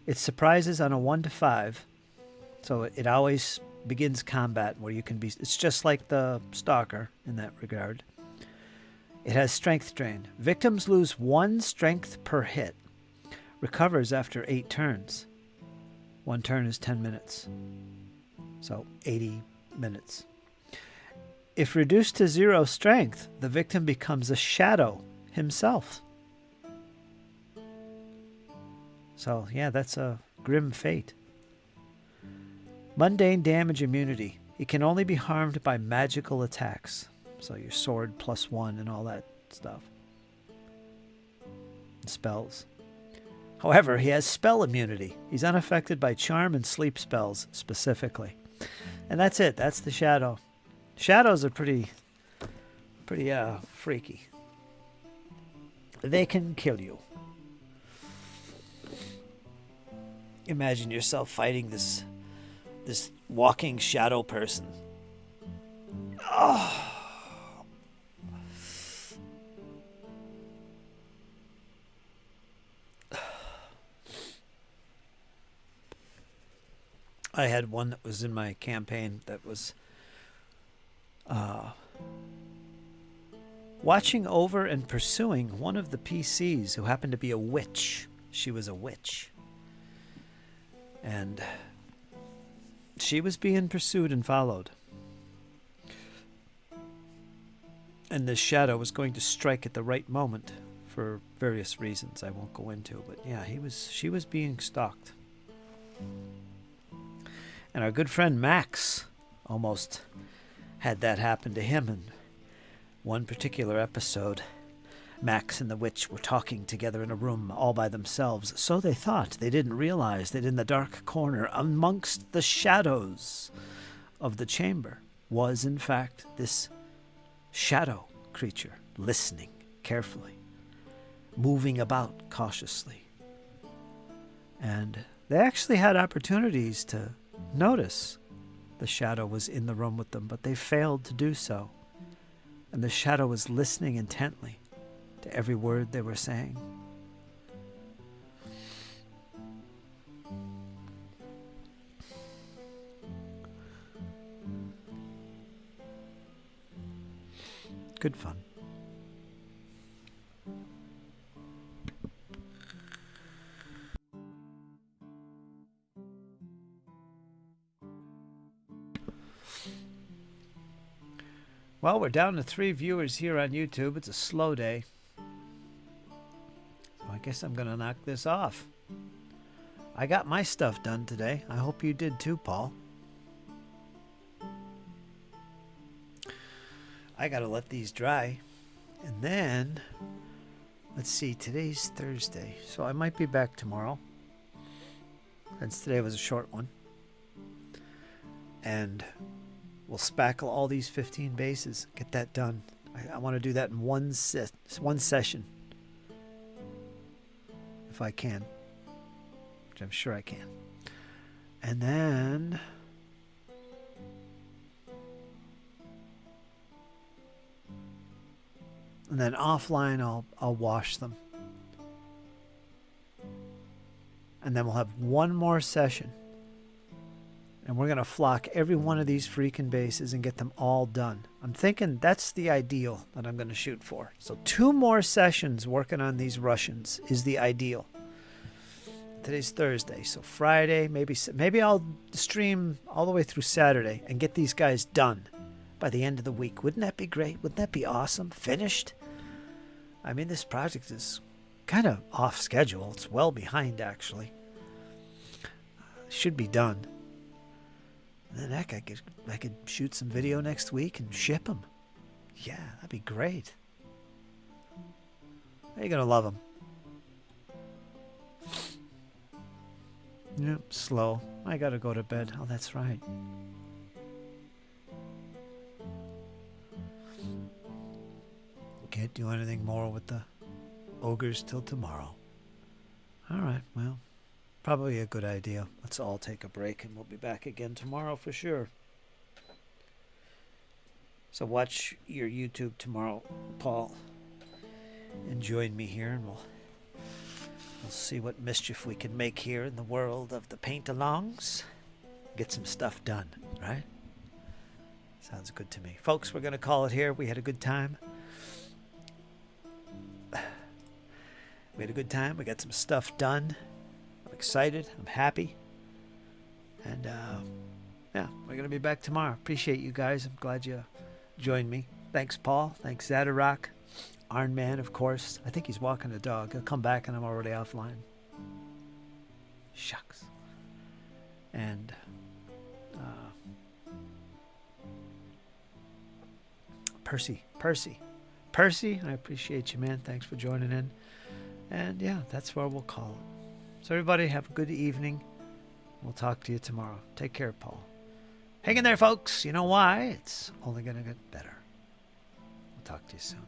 It surprises on a 1 to 5. So it always begins combat where you can be. It's just like the Stalker in that regard. It has strength drain. Victims lose 1 strength per hit. Recovers after 8 turns. 1 turn is 10 minutes. So 80 minutes. If reduced to 0 strength, the victim becomes a shadow himself. So, yeah, that's a grim fate. Mundane damage immunity. He can only be harmed by magical attacks. So your sword +1 and all that stuff. Spells. However, he has spell immunity. He's unaffected by charm and sleep spells specifically. And that's it. That's the Shadow. Shadows are pretty freaky. They can kill you. Imagine yourself fighting this walking shadow person. Oh. I had one that was in my campaign that was watching over and pursuing one of the PCs who happened to be a witch. She was a witch. And she was being pursued and followed. And this shadow was going to strike at the right moment for various reasons I won't go into. But yeah, she was being stalked. And our good friend Max almost had that happen to him in one particular episode. Max and the witch were talking together in a room all by themselves. So they thought. They didn't realize that in the dark corner, amongst the shadows of the chamber, was in fact this shadow creature, listening carefully, moving about cautiously. And they actually had opportunities to notice the shadow was in the room with them, but they failed to do so. And the shadow was listening intently to every word they were saying. Good fun. Well, we're down to 3 viewers here on YouTube. It's a slow day. I guess I'm going to knock this off. I got my stuff done today. I hope you did too, Paul. I got to let these dry. And then, let's see, today's Thursday. So I might be back tomorrow, since today was a short one. And we'll spackle all these 15 bases. Get that done. I want to do that in one session. If I can, which I'm sure I can. And then offline I'll wash them. And then we'll have one more session. And we're going to flock every one of these freaking bases and get them all done. I'm thinking that's the ideal that I'm going to shoot for. So 2 more sessions working on these Russians is the ideal. Today's Thursday, so Friday, maybe I'll stream all the way through Saturday and get these guys done by the end of the week. Wouldn't that be great? Wouldn't that be awesome? Finished? I mean, this project is kind of off schedule. It's well behind, actually. Should be done. And then heck, I could shoot some video next week and ship them. Yeah, that'd be great. You're gonna love them. Yep, slow. I gotta go to bed. Oh, that's right. Can't do anything more with the ogres till tomorrow. Alright, well, probably a good idea. Let's all take a break and we'll be back again tomorrow for sure. So watch your YouTube tomorrow, Paul. And join me here and we'll see what mischief we can make here in the world of the paint-alongs. Get some stuff done, right? Sounds good to me. Folks, we're going to call it here. We had a good time. We had a good time. We got some stuff done. I'm excited. I'm happy. And, yeah, we're going to be back tomorrow. Appreciate you guys. I'm glad you joined me. Thanks, Paul. Thanks, Zadarok. Iron Man, of course. I think he's walking the dog. He'll come back and I'm already offline. Shucks. And, Percy, I appreciate you, man. Thanks for joining in. And yeah, that's where we'll call it. So everybody have a good evening. We'll talk to you tomorrow. Take care, Paul. Hang in there, folks. You know why? It's only going to get better. We'll talk to you soon.